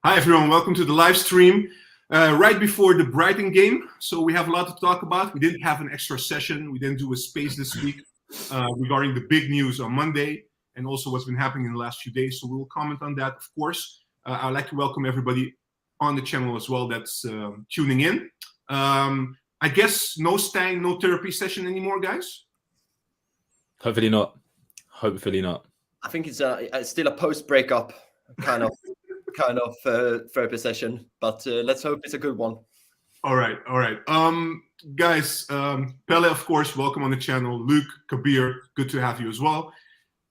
Hi everyone, welcome to the live stream right before the Brighton game. So we have a lot to talk about. We didn't have an extra session. We didn't do a space this week regarding the big news on Monday and also what's been happening in the last few days. So we'll comment on that, of course. I'd like to welcome everybody on the channel as well that's tuning in. I guess no Stijn, no therapy session anymore, guys? Hopefully not. Hopefully not. I think it's still a post-breakup kind of therapy session, but let's hope it's a good one. All right. Guys, Pelle, of course, welcome on the channel. Luke, Kabir, good to have you as well.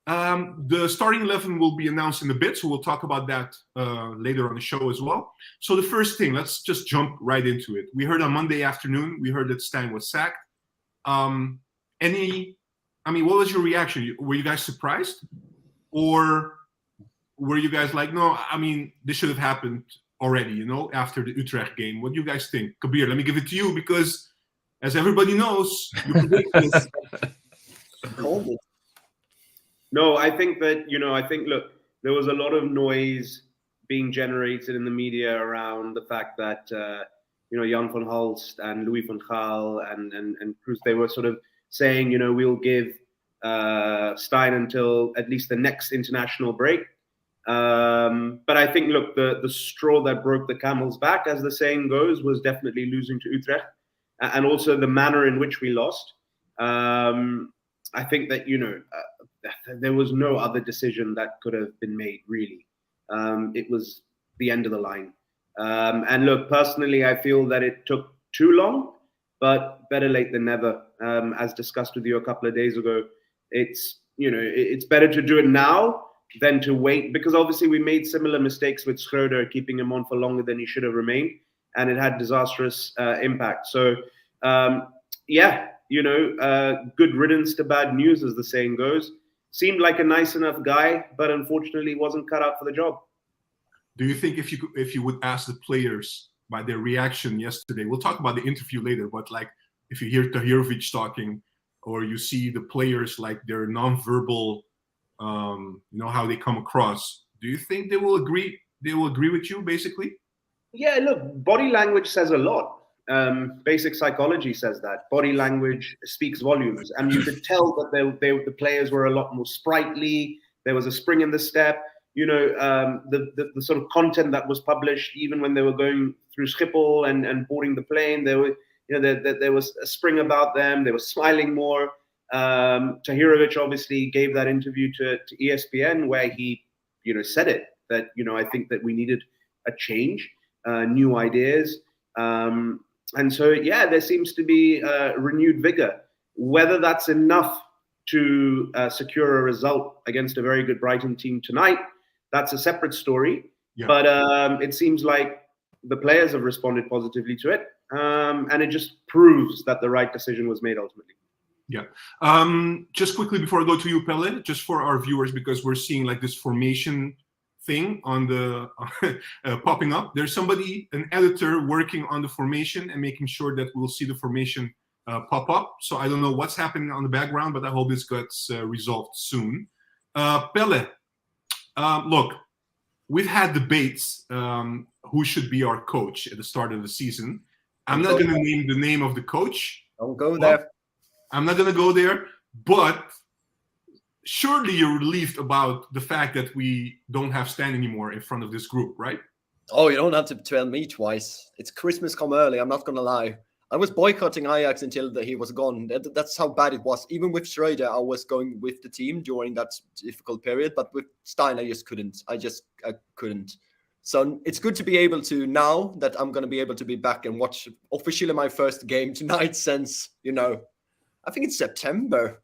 The starting 11 will be announced in a bit, so we'll talk about that later on the show as well. So the first thing, let's just jump right into it. We heard on Monday afternoon, we heard that Stijn was sacked. What was your reaction? Were you guys surprised? Or were you guys like, no, this should have happened already, after the Utrecht game? What do you guys think? Kabir, let me give it to you because, as everybody knows, you predicted this. No, I think that, look, there was a lot of noise being generated in the media around the fact that, Jan van Halst and Louis van Gaal and Cruz, they were sort of saying, we'll give Stijn until at least the next international break. But I think, look, the straw that broke the camel's back, as the saying goes, was definitely losing to Utrecht, and also the manner in which we lost. I think that, there was no other decision that could have been made, really. It was the end of the line. And look, personally, I feel that it took too long, but better late than never. As discussed with you a couple of days ago, it's better to do it now than to wait, because obviously we made similar mistakes with Schreuder, keeping him on for longer than he should have remained, and it had disastrous impact. So, good riddance to bad news, as the saying goes. Seemed like a nice enough guy, but unfortunately wasn't cut out for the job. Do you think if you would ask the players by their reaction yesterday, we'll talk about the interview later, but like if you hear Tahirovic talking, or you see the players like their non-verbal, how they come across, do you think they will agree? They will agree with you, basically? Yeah, look, body language says a lot. Basic psychology says that. Body language speaks volumes. And you could tell that the players were a lot more sprightly. There was a spring in the step. The sort of content that was published, even when they were going through Schiphol and boarding the plane, there was a spring about them. They were smiling more. Tahirovic obviously gave that interview to ESPN where he, said it, that, I think that we needed a change, new ideas. And so, there seems to be renewed vigor. Whether that's enough to secure a result against a very good Brighton team tonight, that's a separate story. Yeah. But it seems like the players have responded positively to it. And it just proves that the right decision was made ultimately. Yeah. Just quickly before I go to you, Pelle, just for our viewers, because we're seeing like this formation thing on the popping up. There's an editor working on the formation and making sure that we'll see the formation pop up. So I don't know what's happening on the background, but I hope this gets resolved soon. Pelle, look, we've had debates who should be our coach at the start of the season. I'm not going to name the name of the coach. Don't go there. I'm not going to go there, but surely you're relieved about the fact that we don't have Stijn anymore in front of this group, right? Oh, you don't have to tell me twice. It's Christmas come early, I'm not going to lie. I was boycotting Ajax until he was gone. That's how bad it was. Even with Schreuder, I was going with the team during that difficult period, but with Stijn, I just couldn't. I couldn't. So it's good to be able to, now that I'm going to be able to be back and watch officially my first game tonight since, I think it's September.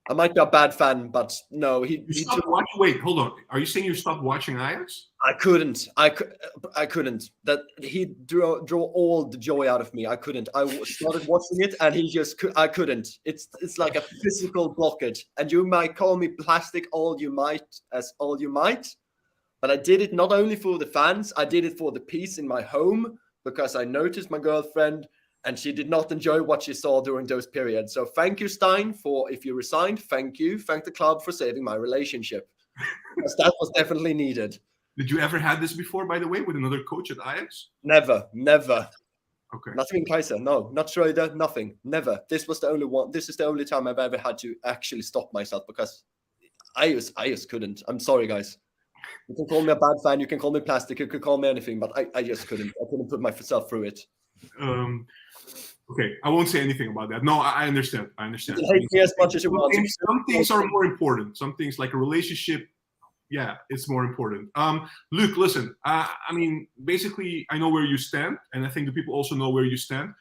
I might be a bad fan, but no. Wait, hold on. Are you saying you stopped watching Ajax? I couldn't. I couldn't. That he drew all the joy out of me. I couldn't. I started watching it, and I couldn't. It's like a physical blockage. And you might call me plastic all you might, but I did it not only for the fans. I did it for the peace in my home, because I noticed my girlfriend, and she did not enjoy what she saw during those periods. So thank you, Stijn, if you resigned. Thank you. Thank the club for saving my relationship. Because that was definitely needed. Did you ever had this before, by the way, with another coach at Ajax? Never. Okay. Not even Kaiser. No, not Schroeder. Nothing. Never. This was the only one. This is the only time I've ever had to actually stop myself because I just couldn't. I'm sorry, guys. You can call me a bad fan. You can call me plastic. You can call me anything, but I just couldn't. I couldn't put myself through it. Okay, I won't say anything about that. No, I understand. I understand. You can hate me as much as you want. Some things are more important. Some things like a relationship, yeah, it's more important. Luke, listen, I mean, basically, I know where you stand, and I think the people also know where you stand.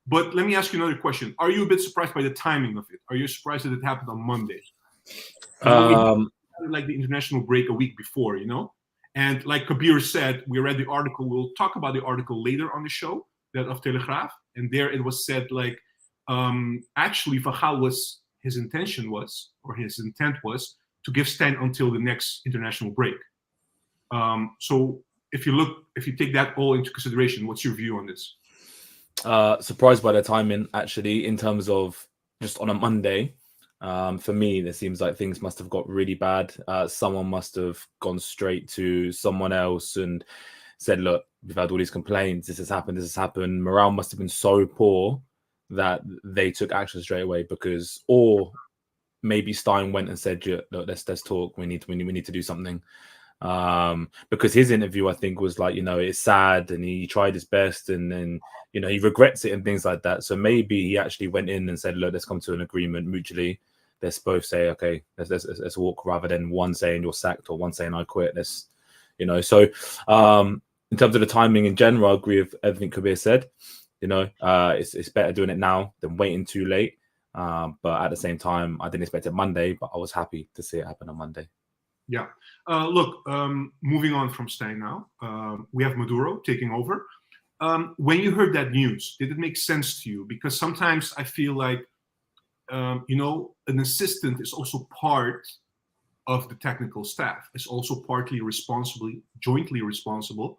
But let me ask you another question. Are you a bit surprised by the timing of it? Are you surprised that it happened on Monday? Like the international break a week before, you know? And like Kabir said, we read the article. We'll talk about the article later on the show, that of Telegraaf. And there it was said, like, actually, Van Gaal his intent was to give Stijn until the next international break. So if you take that all into consideration, what's your view on this? Surprised by the timing, actually, in terms of just on a Monday. For me, it seems like things must have got really bad. Someone must have gone straight to someone else and said, look, we've had all these complaints, this has happened. Morale must have been so poor that they took action straight away or maybe Stijn went and said, yeah, look, let's talk. We need to do something. Because his interview, I think, was like, you know, it's sad and he tried his best and then, you know, he regrets it and things like that. So maybe he actually went in and said, look, let's come to an agreement mutually. Let's both say, okay, let's walk, rather than one saying you're sacked or one saying I quit. Let's, you know, so in terms of the timing in general, I agree with everything Kabir said. You know, it's better doing it now than waiting too late. But at the same time, I didn't expect it Monday, but I was happy to see it happen on Monday. Yeah. Look, moving on from Stijn now, we have Maduro taking over. When you heard that news, did it make sense to you? Because sometimes I feel like, you know, an assistant is also part of the technical staff. Is also partly jointly responsible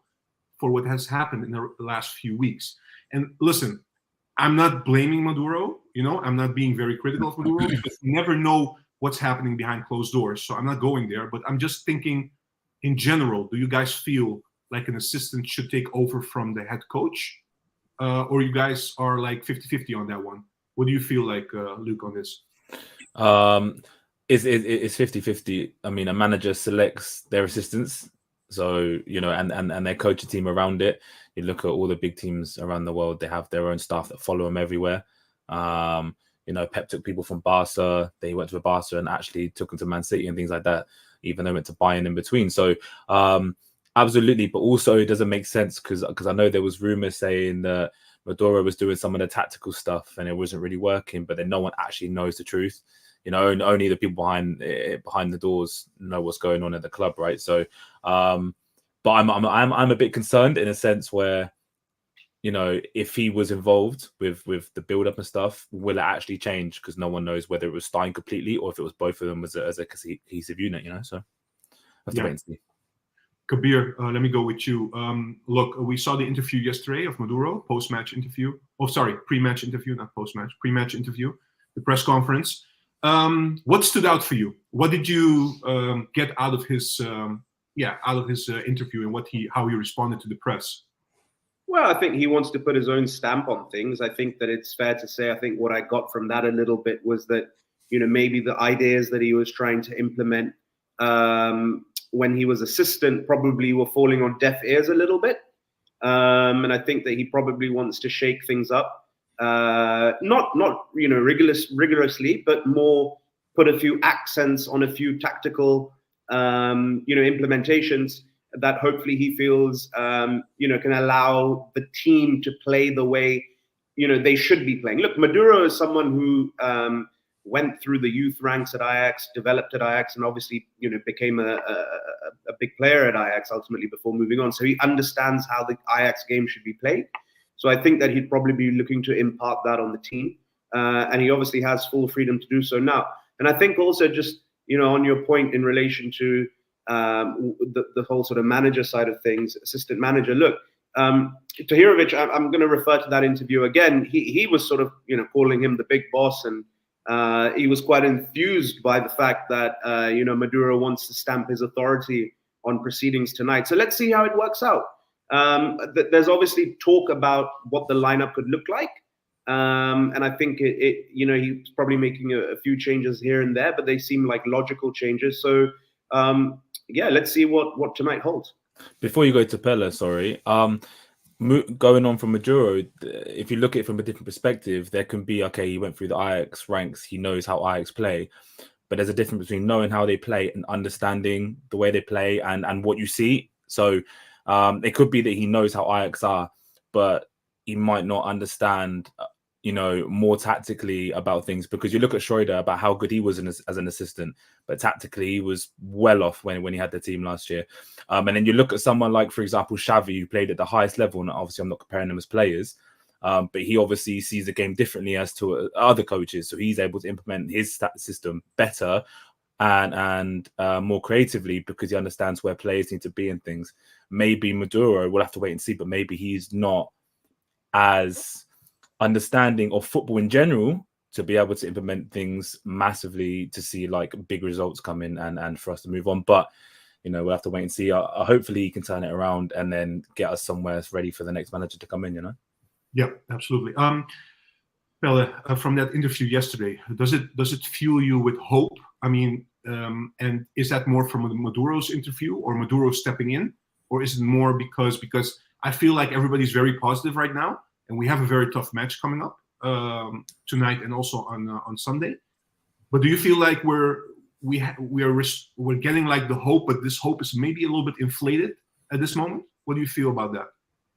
for what has happened in the last few weeks. And listen, I'm not blaming Maduro. You know, I'm not being very critical of Maduro because you never know what's happening behind closed doors. So I'm not going there, but I'm just thinking in general, do you guys feel like an assistant should take over from the head coach? Or you guys are like 50-50 on that one? What do you feel like, Luke, on this? It's 50-50. I mean, a manager selects their assistants. So, you know, and they coach a team around it. You look at all the big teams around the world, they have their own staff that follow them everywhere. You know, Pep took people from Barca. They went to Barca and actually took them to Man City and things like that, even though they went to Bayern in between. So, absolutely. But also it doesn't make sense because I know there was rumors saying that Maduro was doing some of the tactical stuff and it wasn't really working, but then no one actually knows the truth. You know, only the people behind the doors know what's going on at the club, right? So, but I'm a bit concerned in a sense where, you know, if he was involved with the build up and stuff, will it actually change? Because no one knows whether it was Stijn completely or if it was both of them as a cohesive unit. You know, so have to wait and see. Kabir, let me go with you. Look, we saw the interview yesterday of Maduro, post-match interview. Oh, sorry, pre-match interview, not post-match. Pre-match interview, the press conference. What stood out for you? What did you get out of his interview and how he responded to the press? Well, I think he wants to put his own stamp on things. I think that it's fair to say, I think what I got from that a little bit was that, you know, maybe the ideas that he was trying to implement when he was assistant probably were falling on deaf ears a little bit. And I think that he probably wants to shake things up. Not you know, rigorously, but more put a few accents on a few tactical you know, implementations that hopefully he feels you know, can allow the team to play the way, you know, they should be playing. Look, Maduro is someone who went through the youth ranks at Ajax, developed at Ajax, and obviously, you know, became a big player at Ajax ultimately before moving on. So he understands how the Ajax game should be played. So I think that he'd probably be looking to impart that on the team. And he obviously has full freedom to do so now. And I think also just, you know, on your point in relation to the whole sort of manager side of things, assistant manager, look, Tahirovic, I'm going to refer to that interview again. He was sort of, you know, calling him the big boss, and he was quite enthused by the fact that, you know, Maduro wants to stamp his authority on proceedings tonight. So let's see how it works out. There's obviously talk about what the lineup could look like. And I think he's probably making a few changes here and there, but they seem like logical changes. So let's see what tonight holds. Before you go to Pella, sorry, going on from Maduro, if you look at it from a different perspective, there can be, okay, he went through the Ajax ranks, he knows how Ajax play, but there's a difference between knowing how they play and understanding the way they play and what you see. So it could be that he knows how Ajax are, but he might not understand, more tactically about things, because you look at Schroeder about how good he was as an assistant, but tactically he was well off when he had the team last year. And then you look at someone like, for example, Xavi, who played at the highest level, and obviously I'm not comparing them as players, but he obviously sees the game differently as to other coaches, so he's able to implement his system better and more creatively because he understands where players need to be and things. Maybe Maduro, we'll have to wait and see, but maybe he's not as understanding of football in general to be able to implement things massively to see like big results come in and for us to move on. But we'll have to wait and see. Hopefully he can turn it around and then get us somewhere ready for the next manager to come in. Yeah, absolutely. Pelle, from that interview yesterday, does it fuel you with hope? I mean, and is that more from Maduro's interview or Maduro stepping in, or is it more because I feel like everybody's very positive right now, and we have a very tough match coming up tonight and also on Sunday. But do you feel like we're getting like the hope, but this hope is maybe a little bit inflated at this moment? What do you feel about that?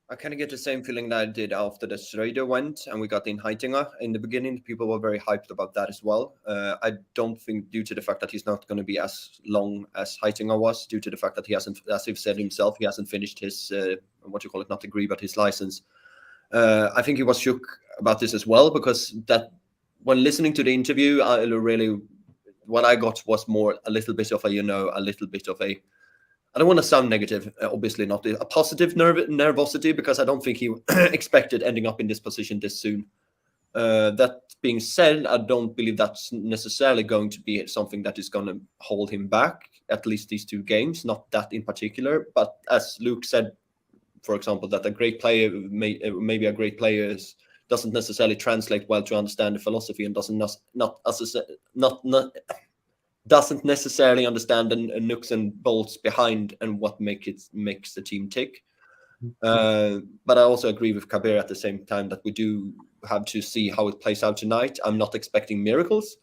I kind of get the same feeling that I did after the Schroeder went and we got in Heitinga. In the beginning, people were very hyped about that as well. I don't think, due to the fact that he's not going to be as long as Heitinga was, due to the fact that he hasn't, as he said himself, he hasn't finished his, not degree, but his license. I think he was shook about this as well, because that when listening to the interview, what I got was more a little bit of a, I don't want to sound negative, obviously not a positive nervosity, because I don't think he expected ending up in this position this soon. That being said, I don't believe that's necessarily going to be something that is going to hold him back, at least these 2 games, not that in particular. But as Luke said, for example, that a great player, maybe a great player doesn't necessarily translate well to understand the philosophy and doesn't necessarily understand the nooks and bolts behind and what makes the team tick. But I also agree with Kabir at the same time that we do have to see how it plays out tonight. I'm not expecting miracles,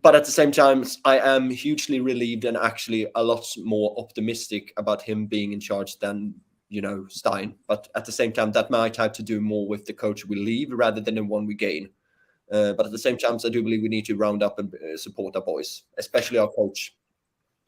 but at the same time, I am hugely relieved and actually a lot more optimistic about him being in charge than Stein. But at the same time, that might have to do more with the coach we leave rather than the one we gain. But at the same time, I do believe we need to round up and support our boys, especially our coach.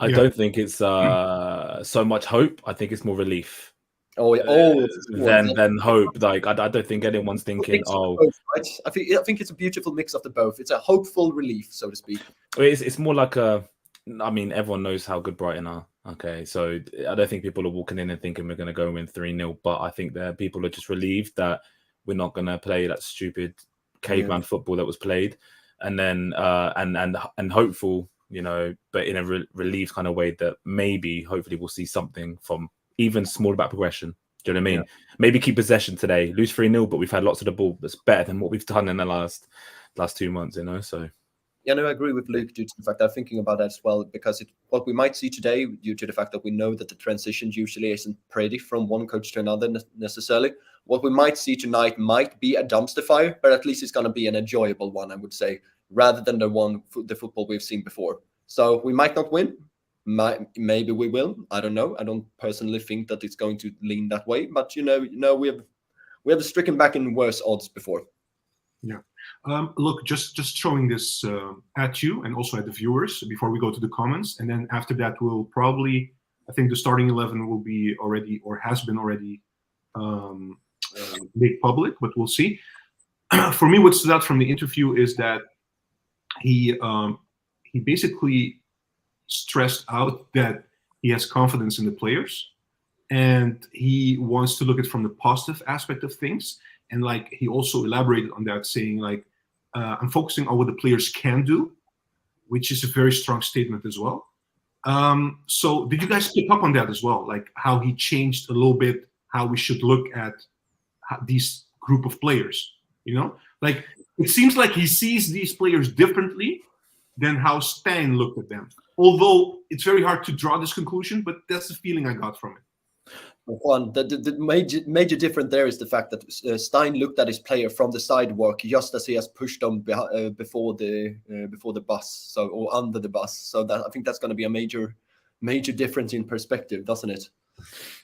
I don't think it's so much hope. I think it's more relief. Than hope. Like I don't think anyone's thinking, both, right? I think it's a beautiful mix of the both. It's a hopeful relief, so to speak. It's more like everyone knows how good Brighton are. Okay, so I don't think people are walking in and thinking we're going to go win 3-0, but I think that people are just relieved that we're not going to play that stupid caveman football that was played, and then and hopeful, but in a relieved kind of way that maybe hopefully we'll see something from even smaller back progression. Do you know what I mean? Yeah. Maybe keep possession today, lose 3-0, but we've had lots of the ball. That's better than what we've done in the last 2 months, so. Yeah, no, I agree with Luke due to the fact that I'm thinking about that as well, because what we might see today, due to the fact that we know that the transition usually isn't pretty from one coach to another necessarily, what we might see tonight might be a dumpster fire, but at least it's going to be an enjoyable one, I would say, rather than the football we've seen before. So we might not win. Maybe we will. I don't know. I don't personally think that it's going to lean that way, but we have stricken back in worse odds before. Yeah. Look, just showing this at you and also at the viewers before we go to the comments, and then after that we'll probably, I think the starting 11 will be already or has been already made public, but we'll see. For me, what stood out from the interview is that he basically stressed out that he has confidence in the players and he wants to look at it from the positive aspect of things. And like he also elaborated on that, saying like, I'm focusing on what the players can do, which is a very strong statement as well. So did you guys pick up on that as well? Like how he changed a little bit, how we should look at these group of players, you know? Like it seems like he sees these players differently than how Stein looked at them. Although it's very hard to draw this conclusion, but that's the feeling I got from it. One, the major difference there is the fact that Stein looked at his player from the sidewalk, just as he has pushed them before the bus, so or under the bus. So that I think that's going to be a major difference in perspective, doesn't it?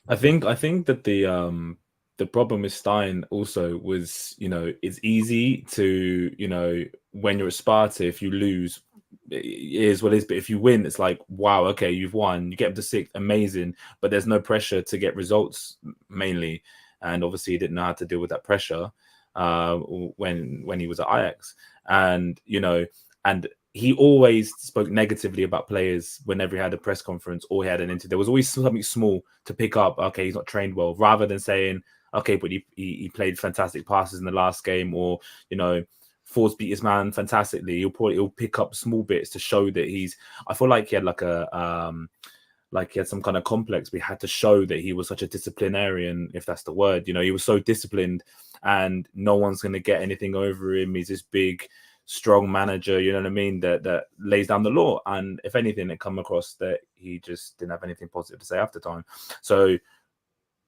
I think that the problem with Stein also was, you know, it's easy to, you know, when you're at Sparta, if you lose, it is what it is, but if you win, it's like, wow, okay, you've won, you get up to 6th, amazing, but there's no pressure to get results mainly, and obviously he didn't know how to deal with that pressure when he was at Ajax, and you know, and he always spoke negatively about players whenever he had a press conference or he had an interview. There was always something small to pick up. Okay, he's not trained well, rather than saying, okay, but he played fantastic passes in the last game, or you know, Ford's beat his man fantastically. He'll pick up small bits to show that he's. I feel like he had like he had some kind of complex. We had to show that he was such a disciplinarian, if that's the word. You know, he was so disciplined, and no one's going to get anything over him. He's this big, strong manager. You know what I mean? That lays down the law. And if anything, it come across that he just didn't have anything positive to say after time. So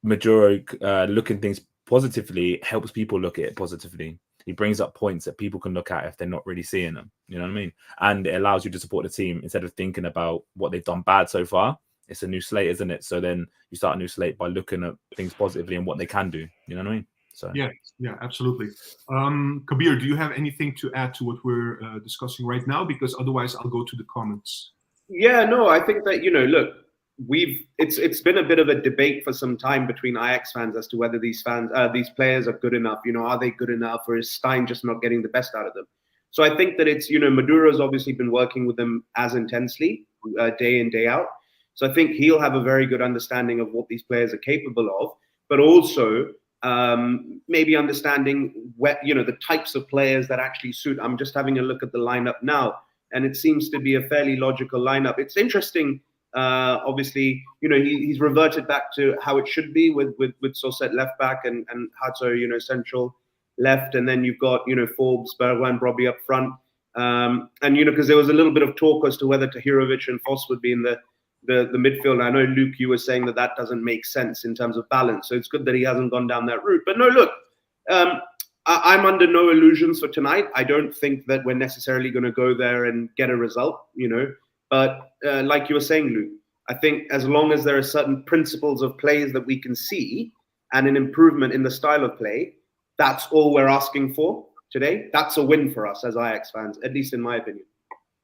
Maduro looking things positively helps people look at it positively. He brings up points that people can look at if they're not really seeing them. You know what I mean? And it allows you to support the team instead of thinking about what they've done bad so far. It's a new slate, isn't it? So then you start a new slate by looking at things positively and what they can do. You know what I mean? So yeah, absolutely. Kabir, do you have anything to add to what we're discussing right now? Because otherwise, I'll go to the comments. Yeah, no, I think that, you know, look, it's been a bit of a debate for some time between Ajax fans as to whether these players are good enough. You know, are they good enough, or is Stein just not getting the best out of them? So I think that it's, you know, Maduro's obviously been working with them as intensely day in, day out. So I think he'll have a very good understanding of what these players are capable of, but also maybe understanding you know, the types of players that actually suit. I'm just having a look at the lineup now, and it seems to be a fairly logical lineup. It's interesting. Obviously, you know, he's reverted back to how it should be with Soset left back and Hato, you know, central left, and then you've got, you know, Forbes, Bergwijn, Robbie up front, and you know, because there was a little bit of talk as to whether Tahirovic and Foss would be in the midfield. I know, Luke, you were saying that doesn't make sense in terms of balance, so it's good that he hasn't gone down that route. But no, look, I'm under no illusions for tonight. I don't think that we're necessarily going to go there and get a result, you know. But like you were saying, Luke, I think as long as there are certain principles of plays that we can see and an improvement in the style of play, that's all we're asking for today. That's a win for us as Ajax fans, at least in my opinion.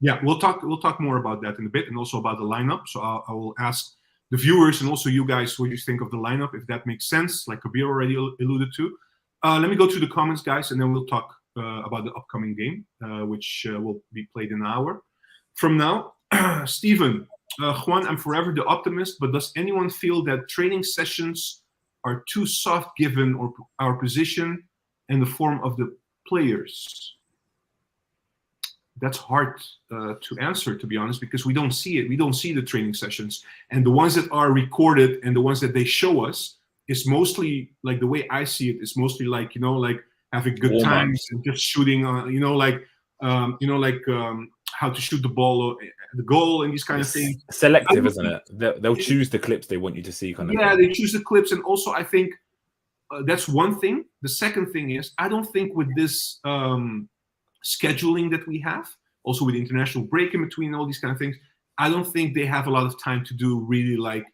Yeah, we'll talk more about that in a bit, and also about the lineup. So I will ask the viewers and also you guys what you think of the lineup, if that makes sense, like Kabir already alluded to. Let me go to the comments, guys, and then we'll talk about the upcoming game, which will be played in an hour from now. Steven, Juan, I'm forever the optimist, but does anyone feel that training sessions are too soft given our position and the form of the players? That's hard to answer, to be honest, because we don't see it. We don't see the training sessions. And the ones that are recorded and the ones that they show us is mostly, like the way I see it, is mostly like, you know, like having good times and just shooting, you know, like how to shoot the ball, the goal, and these kind of things. Selective, isn't it? They'll choose the clips they want you to see, kind of. Yeah, they choose the clips, and also I think that's one thing. The second thing is, I don't think with this scheduling that we have, also with international break in between, all these kind of things, I don't think they have a lot of time to do really like,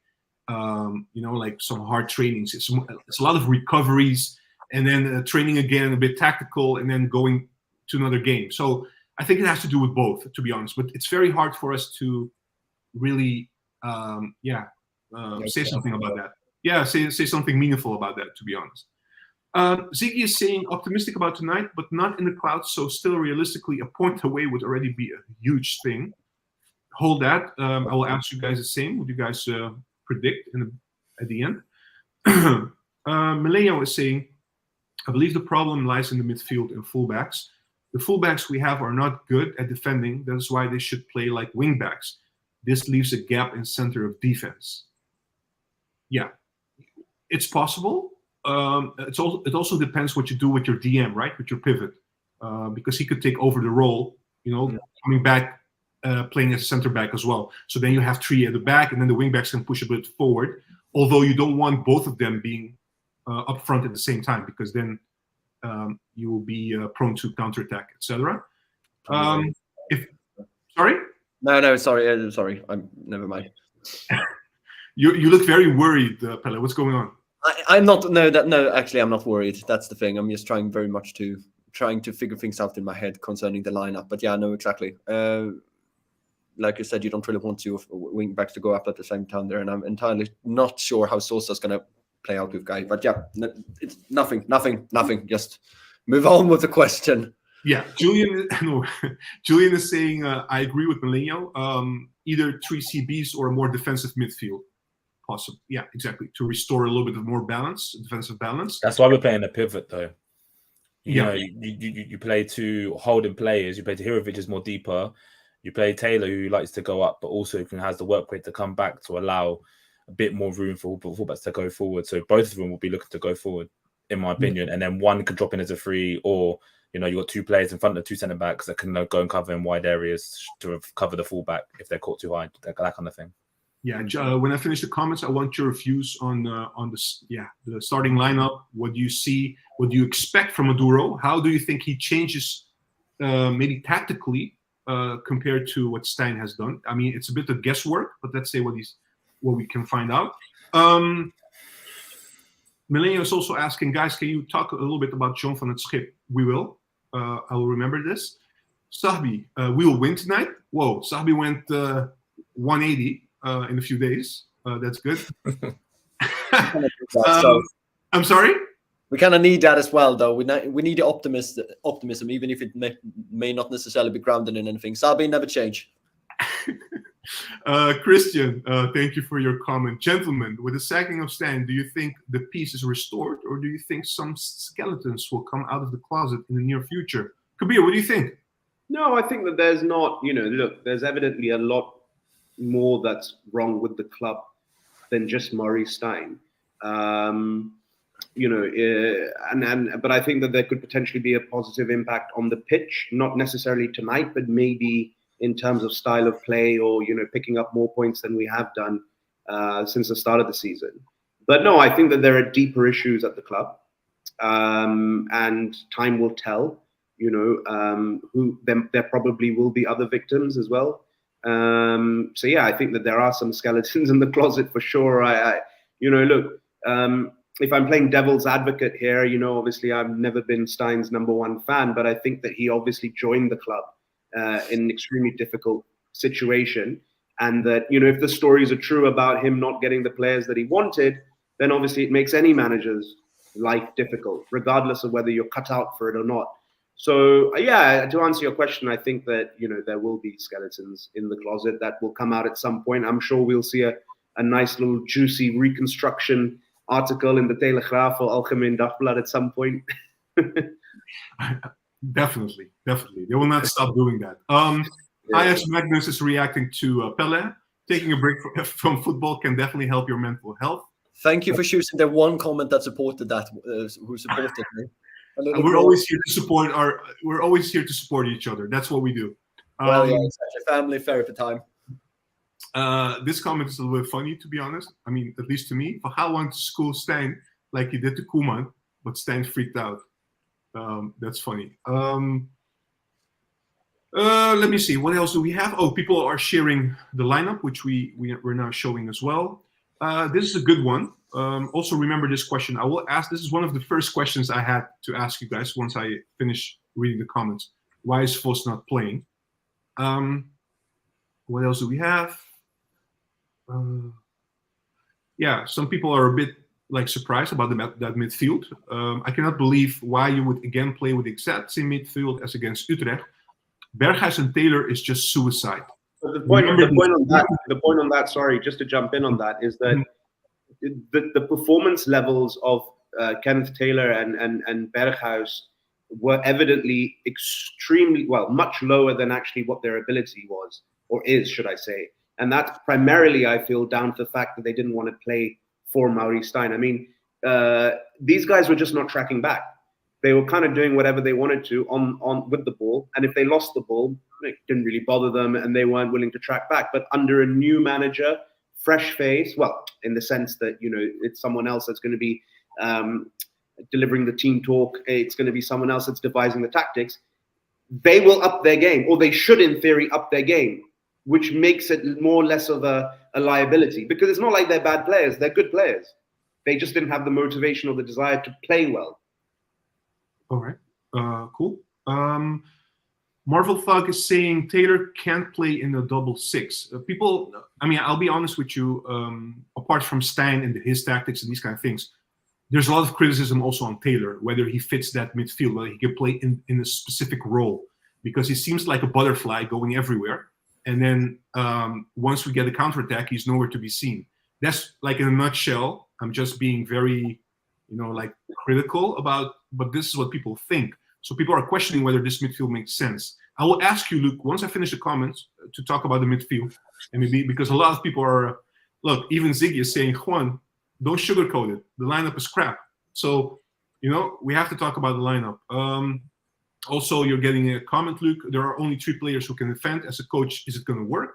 you know, like some hard trainings. It's a lot of recoveries, and then training again, a bit tactical, and then going to another game. So I think it has to do with both, to be honest. But it's very hard for us to really, say something about that. Yeah, say something meaningful about that, to be honest. Ziggy is saying optimistic about tonight, but not in the clouds. So still realistically, a point away would already be a huge thing. Hold that. I will ask you guys the same. Would you guys predict at the end? Mileo is saying, I believe the problem lies in the midfield and fullbacks. The fullbacks we have are not good at defending. That's why they should play like wingbacks. This leaves a gap in center of defense. Yeah, it's possible. It also depends what you do with your DM, right? With your pivot, because he could take over the role, coming back, playing as a center back as well. So then you have 3 at the back, and then the wing backs can push a bit forward. Although you don't want both of them being up front at the same time, because then you will be prone to counterattack, etc. Sorry? No, sorry. I'm never mind. You look very worried, Pelle. What's going on? I'm not. No. Actually, I'm not worried. That's the thing. I'm just trying to figure things out in my head concerning the lineup. But yeah, no, exactly. Like you said, you don't really want your wing backs to go up at the same time there, and I'm entirely not sure how Sosa's going to play out with Guy. But yeah, it's nothing. Just move on with the question. Yeah, Julian is saying, I agree with Millennial. Either 3 CBs or a more defensive midfield. Possible. Yeah, exactly. To restore a little bit of more balance, defensive balance. That's why we're playing a pivot, though. You play 2 holding players. You play Tahirovic is more deeper. You play Taylor, who likes to go up, but also has the work rate to come back to allow a bit more room for fullbacks to go forward. So both of them will be looking to go forward, in my opinion. And then one could drop in as a free, or you've got 2 players in front of 2 centre backs that can go and cover in wide areas to cover the fullback if they're caught too high, that kind of thing. Yeah, when I finish the comments, I want your views on the starting lineup. What do you see? What do you expect from Maduro? How do you think he changes, maybe tactically, compared to what Stein has done? I mean, it's a bit of guesswork, but let's say what we can find out. Millennium is also asking, guys, can you talk a little bit about John van het Schip? We will. I will remember this. Sahbi, we will win tonight. Whoa, Sahbi went 180. In a few days. That's good. I'm sorry? We kind of need that as well, though. We need the optimism, even if it may not necessarily be grounded in anything. Sabi never change. Christian, thank you for your comment. Gentlemen, with the sacking of Stan, do you think the peace is restored, or do you think some skeletons will come out of the closet in the near future? Kabir, what do you think? No, I think that there's not, look, there's evidently a lot more that's wrong with the club than just Maurice Stein. But I think that there could potentially be a positive impact on the pitch, not necessarily tonight, but maybe in terms of style of play, or picking up more points than we have done since the start of the season. But no, I think that there are deeper issues at the club, and time will tell. There probably will be other victims as well. So yeah, I think that there are some skeletons in the closet for sure. Look, if I'm playing devil's advocate here, obviously I've never been Stein's #1 fan, but I think that he obviously joined the club in an extremely difficult situation, and that if the stories are true about him not getting the players that he wanted, then obviously it makes any manager's life difficult, regardless of whether you're cut out for it or not. So yeah, to answer your question, I think that there will be skeletons in the closet that will come out at some point. I'm sure we'll see a nice little juicy reconstruction article in the Telegraaf or Algemeen Dagblad at some point. Definitely. They will not stop doing that. Ajax Magnus is reacting to Pelle. Taking a break from football can definitely help your mental health. Thank you for choosing the one comment that supported that. Who supported me? We're always here to support We're always here to support each other. That's what we do. Well, yeah, it's such a family therapy time. This comment is a little bit funny, to be honest. I mean, at least to me. Vergaal wanted to school Stein like he did to Koeman, but Stein freaked out. That's funny. Let me see. What else do we have? Oh, people are sharing the lineup, which we're now showing as well. This is a good one. Also, remember this question. I will ask. This is one of the first questions I had to ask you guys once I finish reading the comments. Why is Vos not playing? What else do we have? Yeah, some people are a bit surprised about that midfield. I cannot believe why you would again play with the exact same midfield as against Utrecht. Berghuis and Taylor is just suicide. But the point on that, sorry, just to jump in on that, is that the performance levels of Kenneth Taylor and Berghuis were evidently extremely, much lower than actually what their ability was, or is, should I say. And that's primarily, I feel, down to the fact that they didn't want to play for Maurice Stein. I mean, these guys were just not tracking back. They were kind of doing whatever they wanted to on with the ball. And if they lost the ball, it didn't really bother them and they weren't willing to track back. But under a new manager, fresh face, well, in the sense that, you know, it's someone else that's going to be delivering the team talk. It's going to be someone else that's devising the tactics. They will up their game, or they should, in theory, up their game, which makes it more or less of a liability, because it's not like they're bad players. They're good players. They just didn't have the motivation or the desire to play well. All right. Cool. Marvel Thug is saying Taylor can't play in the double six. People, I mean, I'll be honest with you, apart from Stein and his tactics and these kind of things, there's a lot of criticism also on Taylor, whether he fits that midfield, whether he can play in a specific role, because he seems like a butterfly going everywhere. And then once we get a counterattack, he's nowhere to be seen. That's like in a nutshell. I'm just being very, you know, like critical about, but this is what people think. So people are questioning whether this midfield makes sense. I will ask you, Luke, once I finish the comments, to talk about the midfield. And maybe because a lot of people are, look, even Ziggy is saying, Juan, don't sugarcoat it. The lineup is crap. So, you know, we have to talk about the lineup. Also, you're getting a comment, Luke. There are only 3 players who can defend. As a coach, is it going to work?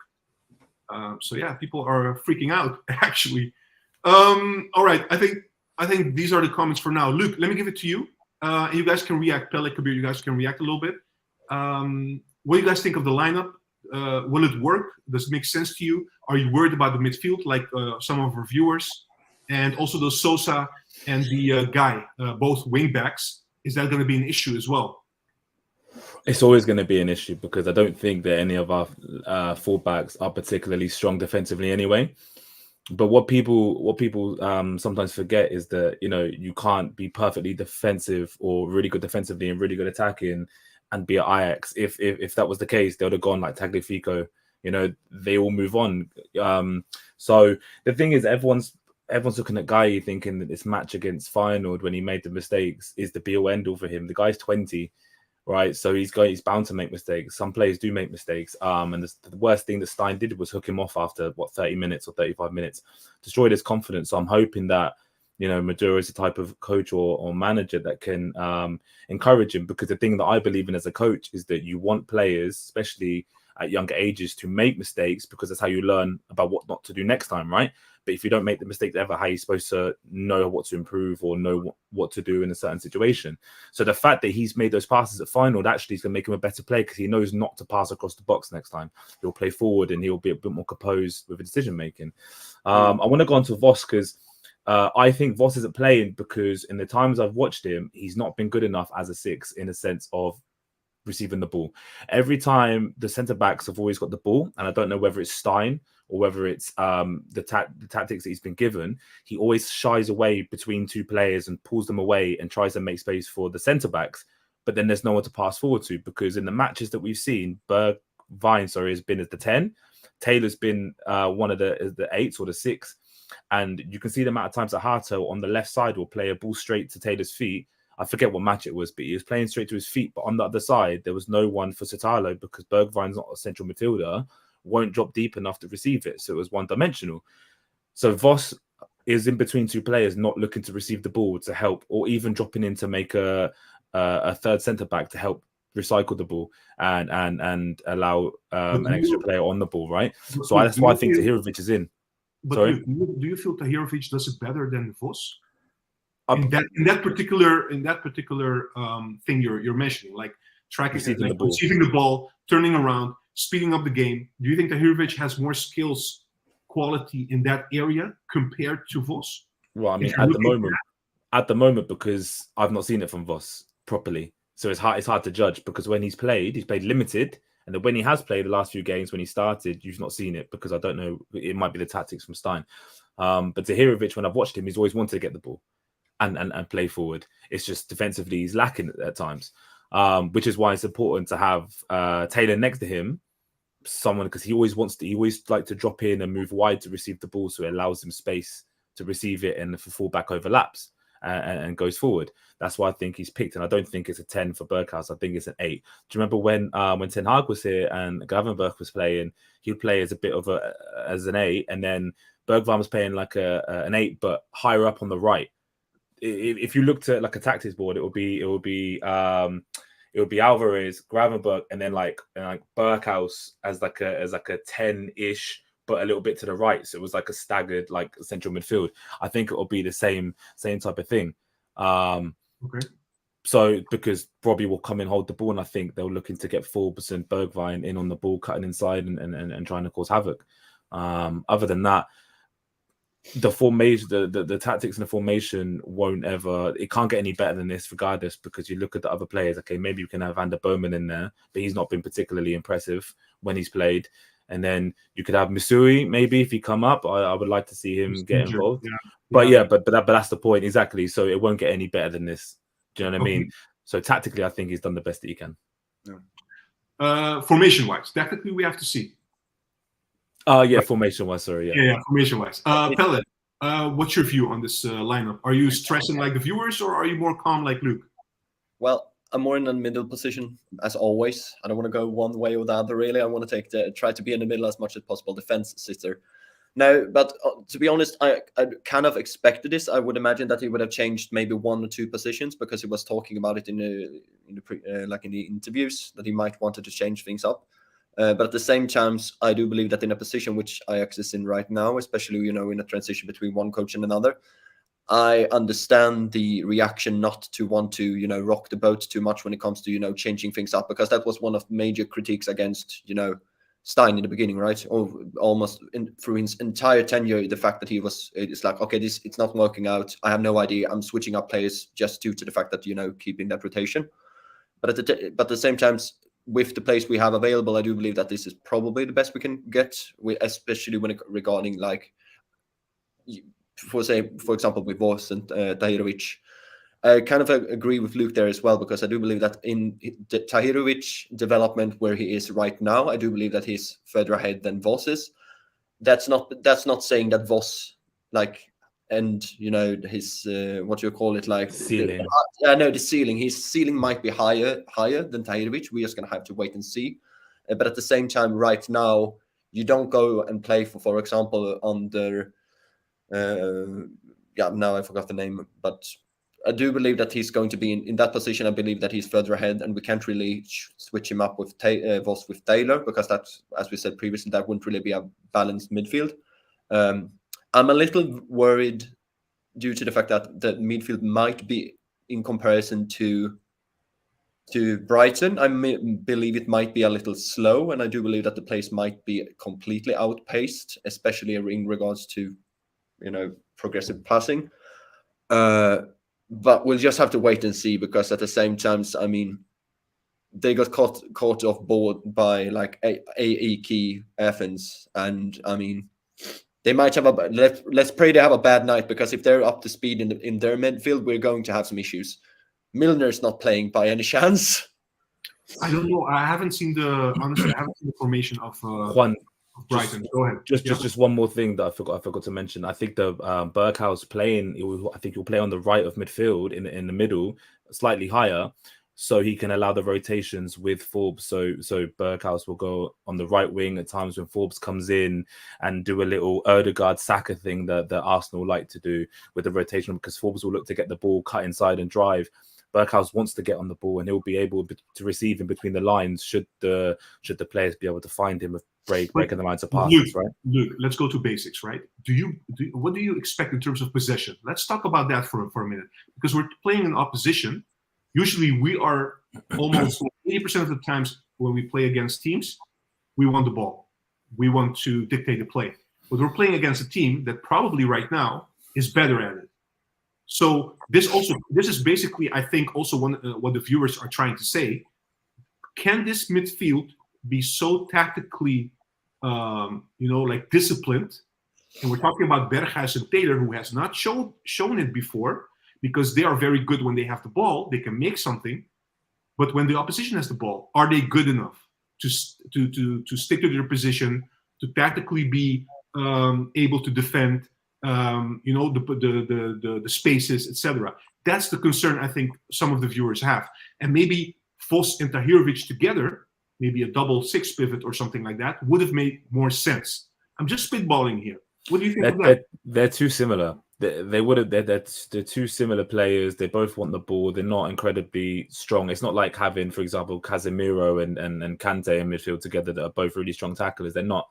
So yeah, people are freaking out, actually. All right, I think these are the comments for now. Luke, let me give it to you. And you guys can react. Pele, Kabir, you guys can react a little bit. What do you guys think of the lineup? Will it work? Does it make sense to you? Are you worried about the midfield, like some of our viewers? And also the Sosa and the Guy, both wing backs. Is that going to be an issue as well? It's always going to be an issue because I don't think that any of our fullbacks are particularly strong defensively anyway. But what people sometimes forget is that, you know, you can't be perfectly defensive or really good defensively and really good attacking and be at Ajax. If that was the case, they would have gone like Tagliafico. You know, they all move on. So the thing is, everyone's looking at Guy thinking that this match against Feyenoord, when he made the mistakes, is the be-all end-all for him. The guy's 20. Right, so he's bound to make mistakes. Some players do make mistakes. And the worst thing that Stein did was hook him off after 30 minutes or 35 minutes, destroyed his confidence. So I'm hoping that, you know, Maduro is the type of coach or manager that can encourage him, because the thing that I believe in as a coach is that you want players, especially at younger ages, to make mistakes, because that's how you learn about what not to do next time, right? But if you don't make the mistakes ever, how are you supposed to know what to improve or know what to do in a certain situation? So the fact that he's made those passes at Feyenoord actually is going to make him a better player, because he knows not to pass across the box next time. He'll play forward and he'll be a bit more composed with his decision making. I want to go on to Voss, because I think Voss isn't playing because in the times I've watched him, he's not been good enough as a 6 in a sense of receiving the ball. Every time the centre backs have always got the ball, and I don't know whether it's Stein or whether it's the tactics that he's been given, he always shies away between 2 players and pulls them away and tries to make space for the centre backs. But then there's no one to pass forward to, because in the matches that we've seen, Vine has been as the 10, Taylor's been one of the 8s or the 6, and you can see the amount of times that Hato on the left side will play a ball straight to Taylor's feet. I forget what match it was, but he was playing straight to his feet. But on the other side, there was no one for Sotalo, because Bergwijn's not a central midfielder, won't drop deep enough to receive it. So it was one-dimensional. So Voss is in between 2 players, not looking to receive the ball to help, or even dropping in to make a third centre-back to help recycle the ball and allow an extra player on the ball, right? So that's why I think Tahirovic is in. But Sorry? do you feel Tahirovic does it better than Voss? In that particular thing you're mentioning, like tracking, receiving the ball, turning around, speeding up the game. Do you think Tahirovic has more skills, quality in that area compared to Voss? Well, I mean, at the moment, because I've not seen it from Voss properly, so it's hard to judge, because when he's played limited, and then when he has played the last few games, when he started, you've not seen it, because I don't know, it might be the tactics from Stein. But Tahirovic, when I've watched him, he's always wanted to get the ball and play forward. It's just defensively he's lacking at times, which is why it's important to have Taylor next to him, someone, because he always like to drop in and move wide to receive the ball, so it allows him space to receive it and for fullback overlaps. and goes forward. That's why I think he's picked, and I don't think it's a 10 for Berghuis. I think it's an 8. Do you remember when Ten Hag was here and Gravenberch was playing? He'd play as a bit of as an 8, and then Bergwijn was playing like an 8, but higher up on the right. If you looked at like a tactics board, it would be Alvarez, Gravenberch, and then like Berghuis as like a 10-ish, but a little bit to the right. So it was like a staggered like central midfield. I think it will be the same type of thing. Okay. So because Robbie will come and hold the ball, and I think they're looking to get Forbes and Bergwijn in on the ball, cutting inside and trying to cause havoc. Other than that, the formation, the tactics and the formation it can't get any better than this regardless, because you look at the other players. Okay, maybe you can have Van der Bomen in there, but he's not been particularly impressive when he's played. And then you could have Missouri, maybe, if he come up. I would like to see him get involved. Yeah. But that's the point, exactly. So it won't get any better than this. Do you know what I mean? So tactically, I think he's done the best that he can. Yeah. Formation-wise, technically, we have to see. Formation-wise, sorry. Yeah, formation-wise. Pelle, what's your view on this lineup? Are you stressing like the viewers, or are you more calm like Luke? Well, I'm more in the middle position, as always. I don't want to go one way or the other, really. I want to try to be in the middle as much as possible, defense sitter. No, but to be honest, I kind of expected this. I would imagine that he would have changed maybe 1 or 2 positions, because he was talking about it in the interviews, that he might wanted to change things up. But at the same time, I do believe that in a position which Ajax is in right now, especially in a transition between one coach and another, I understand the reaction not to want to rock the boat too much when it comes to changing things up, because that was one of the major critiques against Stein in the beginning, right? Or almost through his entire tenure, the fact that it's like, okay, it's not working out. I have no idea. I'm switching up players just due to the fact that keeping that rotation. But at the same time, with the players we have available, I do believe that this is probably the best we can get, especially regarding like, for example, with Voss and Tahirovic. I kind of agree with Luke there as well, because I do believe that in the Tahirovic development where he is right now, I do believe that he's further ahead than Voss is. That's not saying that Voss his what you call it, like ceiling. The ceiling. His ceiling might be higher than Tahirovic. We're just gonna have to wait and see. But at the same time, right now, you don't go and play for example, under now I forgot the name, but I do believe that he's going to be in that position. I believe that he's further ahead, and we can't really switch him up with Voss with Taylor, because that's, as we said previously, that wouldn't really be a balanced midfield. I'm a little worried due to the fact that the midfield might be, in comparison to Brighton, I believe it might be a little slow, and I do believe that the place might be completely outpaced, especially in regards to progressive passing. But we'll just have to wait and see, because at the same time, I mean, they got caught off board by like AEK Athens, and I mean, they might have let's pray they have a bad night, because if they're up to speed in their midfield, we're going to have some issues. Milner's not playing by any chance. I don't know. Honestly, I haven't seen the formation of Juan. Brighton. Go ahead. Just one more thing that I forgot to mention. I think the Berghuis playing. I think he'll play on the right of midfield in the middle, slightly higher, so he can allow the rotations with Forbes. So Berghuis will go on the right wing at times when Forbes comes in, and do a little Ødegaard Saka thing that Arsenal like to do with the rotation, because Forbes will look to get the ball, cut inside and drive. Berghuis wants to get on the ball, and he'll be able to receive in between the lines should the players be able to find him with breaking the lines of passes, right? Luke, let's go to basics, right? What do you expect in terms of possession? Let's talk about that for a minute, because we're playing in opposition. Usually we are almost 80% of the times when we play against teams, we want the ball. We want to dictate the play. But we're playing against a team that probably right now is better at it. So this is basically, I think, also what the viewers are trying to say. Can this midfield be so tactically, disciplined? And we're talking about Berghuis and Taylor, who has not shown it before, because they are very good when they have the ball. They can make something, but when the opposition has the ball, are they good enough to stick to their position, to tactically be able to defend, the spaces, etc. That's the concern I think some of the viewers have. And maybe Vos and Tahirovic together, maybe a double six pivot or something like that, would have made more sense. I'm just spitballing here. What do you think of that? They're too similar. They would have. They're two similar players. They both want the ball. They're not incredibly strong. It's not like having, for example, Casemiro and Kante in midfield together that are both really strong tacklers. They're not.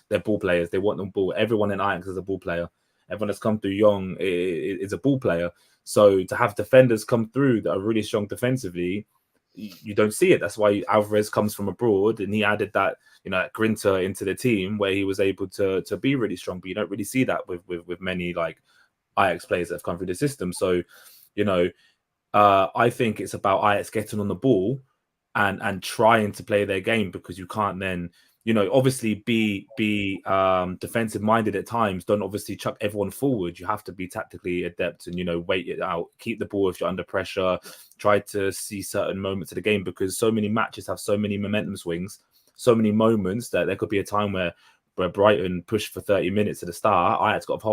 They're ball players. They want the ball. Everyone in Ajax is a ball player. Everyone that's come through young is a ball player. So to have defenders come through that are really strong defensively, you don't see it. That's why Alvarez comes from abroad, and he added that, grinter into the team where he was able to be really strong. But you don't really see that with many like Ajax players that have come through the system. So, I think it's about Ajax getting on the ball and trying to play their game, because you can't then, obviously be defensive minded at times. Don't obviously chuck everyone forward. You have to be tactically adept and, wait it out, keep the ball if you're under pressure, try to see certain moments of the game, because so many matches have so many momentum swings, so many moments that there could be a time where Brighton pushed for 30 minutes at the start. Ajax got to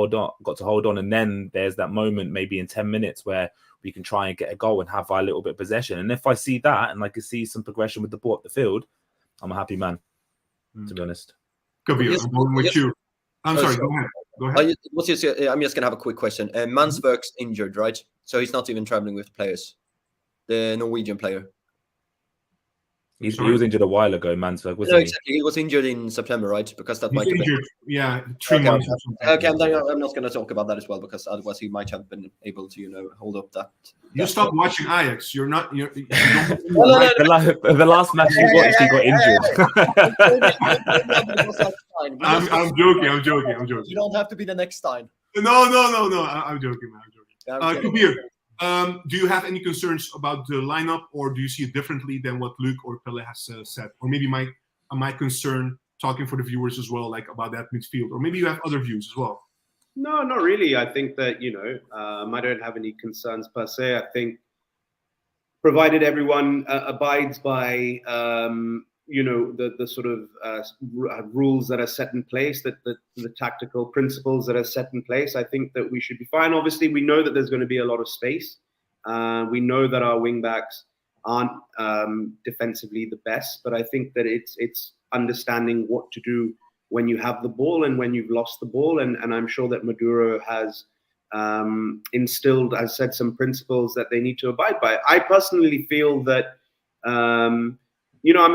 hold on. And then there's that moment maybe in 10 minutes where we can try and get a goal and have a little bit of possession. And if I see that and I can see some progression with the ball up the field, I'm a happy man, to be honest. Kabir, I'm going with you. I'm sorry, go ahead. I'm just going to have a quick question. Mansverk's injured, right? So he's not even traveling with the players. The Norwegian player. He was injured a while ago, Mansverk, wasn't No, he? exactly. He was injured in September, right? Because that might have injured, been... 3 months or something. Okay, I'm not going to talk about that as well, because otherwise he might have been able to, hold up that. You stopped watching Ajax. You're not. You don't, The last match he watched, he got injured. I'm joking. You don't have to be the next time. No. I'm joking, man. Okay. Kabir, do you have any concerns about the lineup, or do you see it differently than what Luke or Pelle has said? Or maybe my concern, talking for the viewers as well, like about that midfield, or maybe you have other views as well. No, not really. I think that, I don't have any concerns per se. I think provided everyone abides by, the sort of rules that are set in place, that the tactical principles that are set in place, I think that we should be fine. Obviously, we know that there's going to be a lot of space. We know that our wing backs aren't defensively the best, but I think that it's understanding what to do when you have the ball and when you've lost the ball. And I'm sure that Maduro has instilled, as said, some principles that they need to abide by. I personally feel that, I'm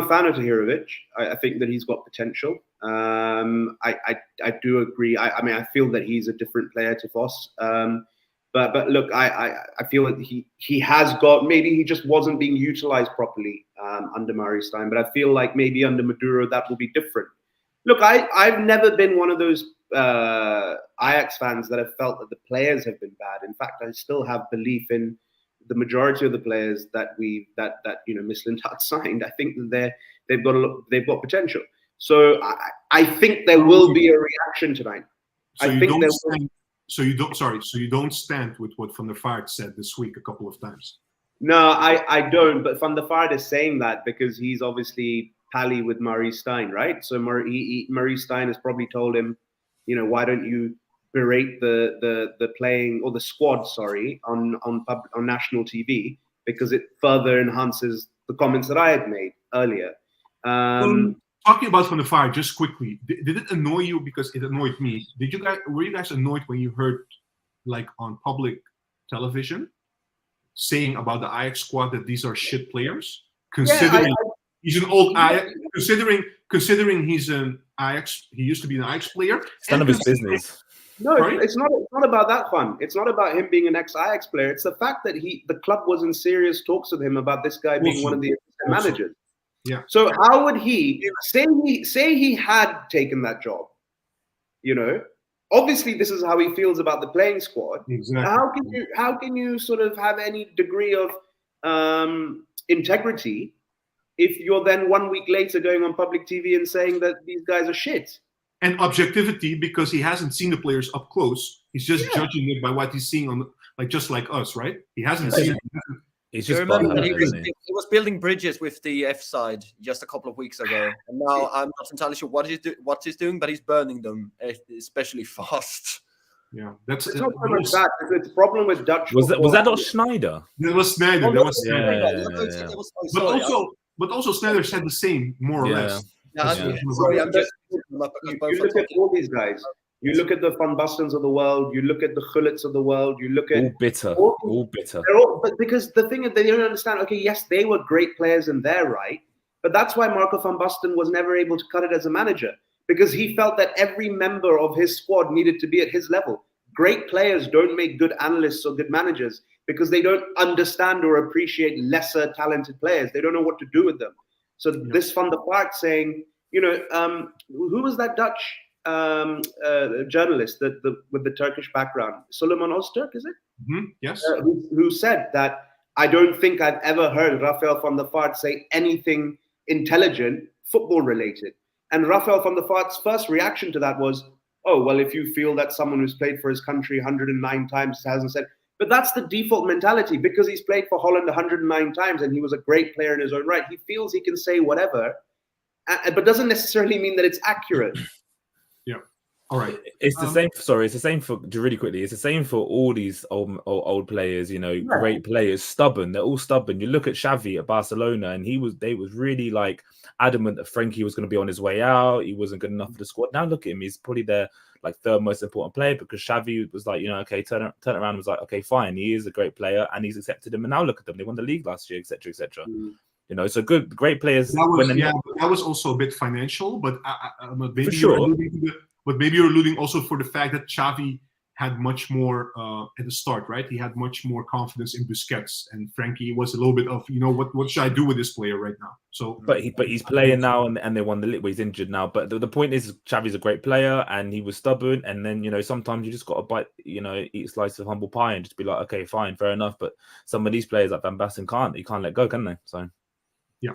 a fan of Tahirovic. I think that he's got potential. I do agree. I feel that he's a different player to Vos. But look, I feel that he has got, maybe he just wasn't being utilized properly under Murray Stein. But I feel like maybe under Maduro that will be different. Look, I've never been one of those Ajax fans that have felt that the players have been bad. In fact, I still have belief in the majority of the players that Miss Lindhardt signed. I think that they've got potential. So I think there will be a reaction tonight. So you don't stand with what Van der Vaart said this week a couple of times. No, I don't. But Van der Vaart is saying that because he's obviously pally with Murray Stein, right? So Murray Stein has probably told him, why don't you berate the playing, or the squad, on national TV, because it further enhances the comments that I had made earlier. Talking about Van der Vaart, just quickly, did it annoy you? Because it annoyed me. Were you guys annoyed when you heard, like on public television, saying about the Ajax squad that these are shit players? Considering he's an old Ajax, considering he's an Ajax, he used to be an Ajax player. It's none of his business. No, it's not about that fun. It's not about him being an ex-Ajax player. It's the fact that the club was in serious talks with him about this guy being one of the managers. Yeah. So how would he say he had taken that job? Obviously this is how he feels about the playing squad. Exactly. How can you sort of have any degree of integrity if you're then 1 week later going on public TV and saying that these guys are shit? And objectivity, because he hasn't seen the players up close. He's just judging it by what he's seeing on, just like us, right? He hasn't seen it. He's just remember that he was building bridges with the F side just a couple of weeks ago, and now I'm not entirely sure what he's doing, but he's burning them, especially fast. Yeah, that's It's not so much that. It's a problem with Dutch. Was that football. not Schneider? That was Snyder. Oh, That no, was no, Snyder. no, Yeah, no, no, yeah. it was- oh, But sorry, also Snyder said the same, more or Yeah. less. Yeah, That's- actually, that's- sorry, I'm just. You look at all these guys. You look at the Van Bastens of the world. You look at the Gullits of the world. You look at All bitter. all- All bitter. They're all, but because the thing is, they don't understand. Okay, yes, they were great players in their right, but that's why Marco van Basten was never able to cut it as a manager, because he felt that every member of his squad needed to be at his level. Great players don't make good analysts or good managers because they don't understand or appreciate lesser talented players. They don't know what to do with them. So this Van der Vaart saying, who was that Dutch journalist with the Turkish background? Suleiman Öztürk, is it? Yes. Who said that, I don't think I've ever heard Rafael van der Vaart say anything intelligent, football related. And Rafael van der Vaart's first reaction to that was, oh, well, if you feel that someone who's played for his country 109 times hasn't said, but that's the default mentality, because he's played for Holland 109 times and he was a great player in his own right. He feels he can say whatever, but doesn't necessarily mean that it's accurate. Yeah. All right. It's the same. Sorry, it's the same for really quickly. It's the same for all these old players. Great players, stubborn. They're all stubborn. You look at Xavi at Barcelona, and they was really like adamant that Frankie was going to be on his way out. He wasn't good enough for the squad. Now look at him. He's probably their third most important player, because Xavi was like, okay, turn around and was like, okay, fine, he is a great player, and he's accepted him. And now look at them. They won the league last year, etc., etc. So great players. That was also a bit financial, but maybe for sure. But maybe you're alluding also for the fact that Xavi had much more at the start, right? He had much more confidence in Busquets, and Frankie was a little bit of, what should I do with this player right now? So, but he's playing now, and they won the league. Well, he's injured now, but the point is, Xavi's a great player, and he was stubborn. And then sometimes you just got to bite, eat a slice of humble pie, and just be like, okay, fine, fair enough. But some of these players like Van Basten can't let go, can they? So. Yeah.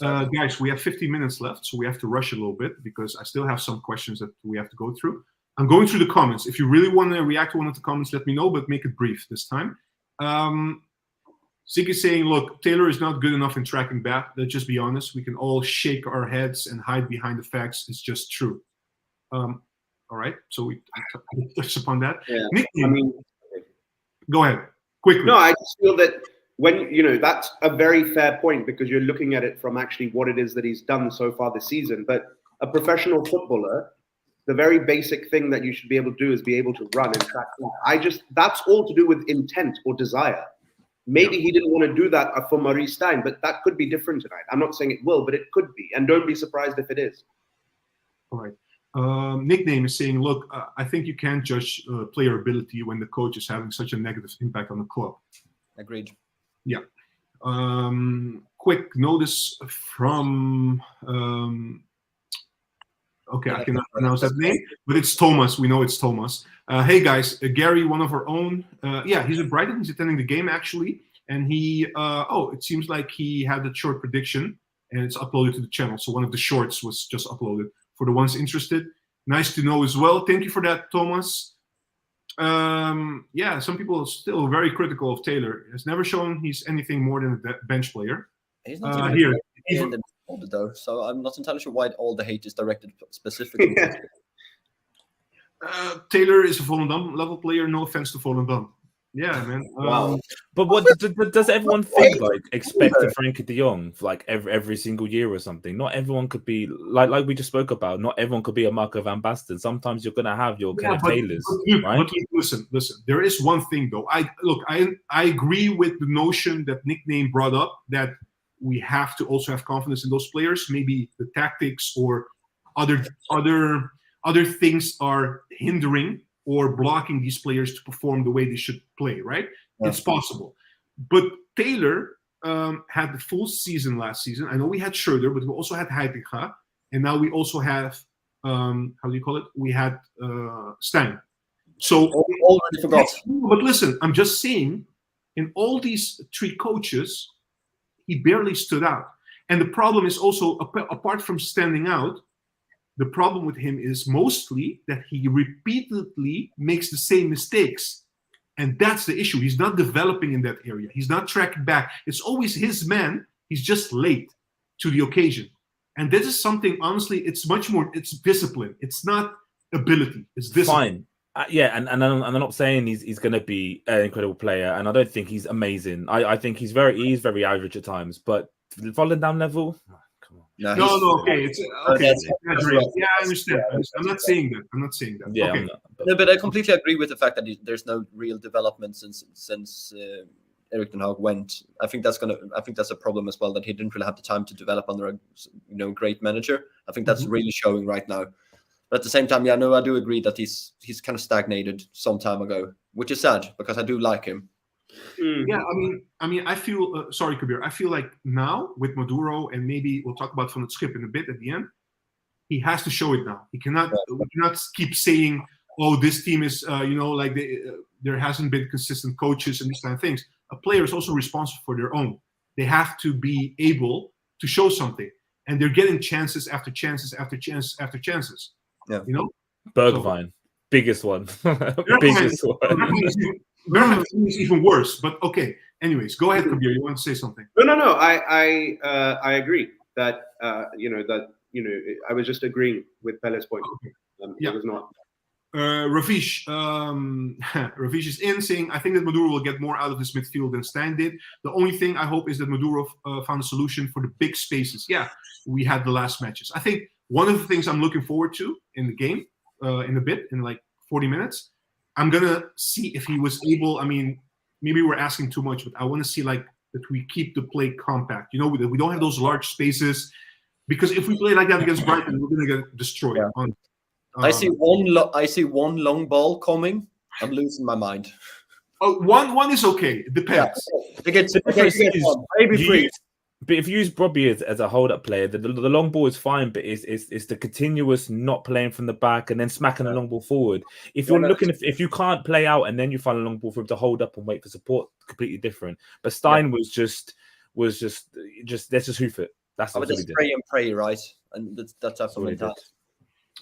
Guys, we have 50 minutes left, so we have to rush a little bit because I still have some questions that we have to go through. I'm going through the comments. If you really want to react to one of the comments, let me know, but make it brief this time. Zig is saying, look, Taylor is not good enough in tracking back. Let's just be honest. We can all shake our heads and hide behind the facts. It's just true. All right, so we touched upon that. Yeah. Nick, go ahead, quickly. No, I just feel that when that's a very fair point, because you're looking at it from actually what it is that he's done so far this season. But a professional footballer, the very basic thing that you should be able to do is be able to run and track. That's all to do with intent or desire. Maybe he didn't want to do that for Maurice Stijn, but that could be different tonight. I'm not saying it will, but it could be, and don't be surprised if it is. All right. Nickname is saying, look, I think you can't judge player ability when the coach is having such a negative impact on the club. Agreed. Yeah. Quick notice from I cannot pronounce that name, but it's Thomas. We know it's Thomas. Hey guys, Gary, one of our own. He's at Brighton. He's attending the game actually, and he. It seems like he had a short prediction, and it's uploaded to the channel. So one of the shorts was just uploaded for the ones interested. Nice to know as well. Thank you for that, Thomas. Some people are still very critical of Taylor. He's never shown he's anything more than a bench player. He's not even though, so I'm not entirely sure why all the hate is directed specifically. Taylor is a Volendam level player. No offense to Volendam. Yeah, man. Wow. But what does everyone think? Expect a Frankie de Jong every single year or something? Not everyone could be like we just spoke about. Not everyone could be a Marco van Basten. Sometimes you're gonna have your Kenneth Taylors, right? But listen. There is one thing though. I agree with the notion that Nickname brought up, that we have to also have confidence in those players. Maybe the tactics or other things are hindering or blocking these players to perform the way they should play, right? Yeah. It's possible. But Taylor had the full season last season. I know we had Schroeder, but we also had Heitinga. And now we also have, we had Stijn. So we already forgot. But listen, I'm just saying, in all these three coaches, he barely stood out. And the problem is also, apart from standing out, the problem with him is mostly that he repeatedly makes the same mistakes. And that's the issue. He's not developing in that area. He's not tracking back. It's always his man. He's just late to the occasion. And this is something, honestly, it's discipline. It's not ability. It's discipline. Fine. Yeah, and I'm not saying he's going to be an incredible player, and I don't think he's amazing. I think he's very average at times, but falling down level, come on. No, okay, it's okay. That's Yeah, I understand. I'm not saying that. Yeah, okay. I'm not, No, but I completely agree with the fact that there's no real development since Erik ten Hag went. I think that's a problem as well, that he didn't really have the time to develop under a great manager. I think that's really showing right now. But at the same time, I do agree that he's kind of stagnated some time ago, which is sad because I do like him. Yeah, I mean, I feel sorry, Kabir. I feel like now with Maduro, and maybe we'll talk about Van het Schip in a bit at the end. He has to show it now. He cannot. We cannot keep saying, "Oh, this team is," like there hasn't been consistent coaches and these kind of things. A player is also responsible for their own. They have to be able to show something, and they're getting chances after chances after chances after chances. Yeah, Bergwijn, biggest one. Biggest one. Bergwijn is even worse. But okay. Anyways, go ahead, Kabir. You want to say something? No. I agree that I was just agreeing with Pele's point. It was not. Ravish is in saying, I think that Maduro will get more out of this midfield than Stein did. The only thing I hope is that Maduro found a solution for the big spaces. Yeah, we had the last matches. I think one of the things I'm looking forward to in the game, in a bit, in like 40 minutes, I'm going to see if he was able, I mean, maybe we're asking too much, but I want to see like that we keep the play compact. We don't have those large spaces, because if we play like that against Brighton, we're going to get destroyed. Yeah. I see one long ball coming. I'm losing my mind. Oh, one is okay. It depends. Yeah. Maybe three. But if you use Robbie as a hold-up player, the long ball is fine, but it's the continuous not playing from the back and then smacking the long ball forward. If you're looking, if you can't play out and then you find a long ball for him to hold up and wait for support, completely different. But Stein was just let's just hoof it. That's what just pray and pray, right? And that's our mentality.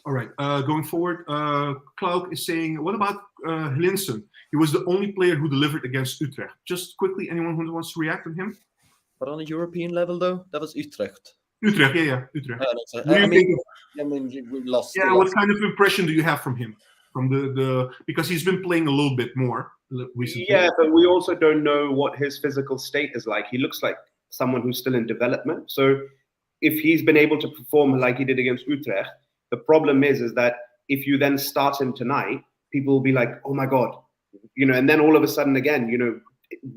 All right. Going forward, Cloud is saying, what about Hlinson? He was the only player who delivered against Utrecht. Just quickly, anyone who wants to react on him? But on a European level, though, that was Utrecht. Utrecht, yeah, Utrecht. We lost. Yeah, what kind of impression do you have from him? From the because he's been playing a little bit more recently. Yeah, but we also don't know what his physical state is like. He looks like someone who's still in development. So if he's been able to perform like he did against Utrecht, the problem is that if you then start him tonight, people will be like, "Oh my God," and then all of a sudden again,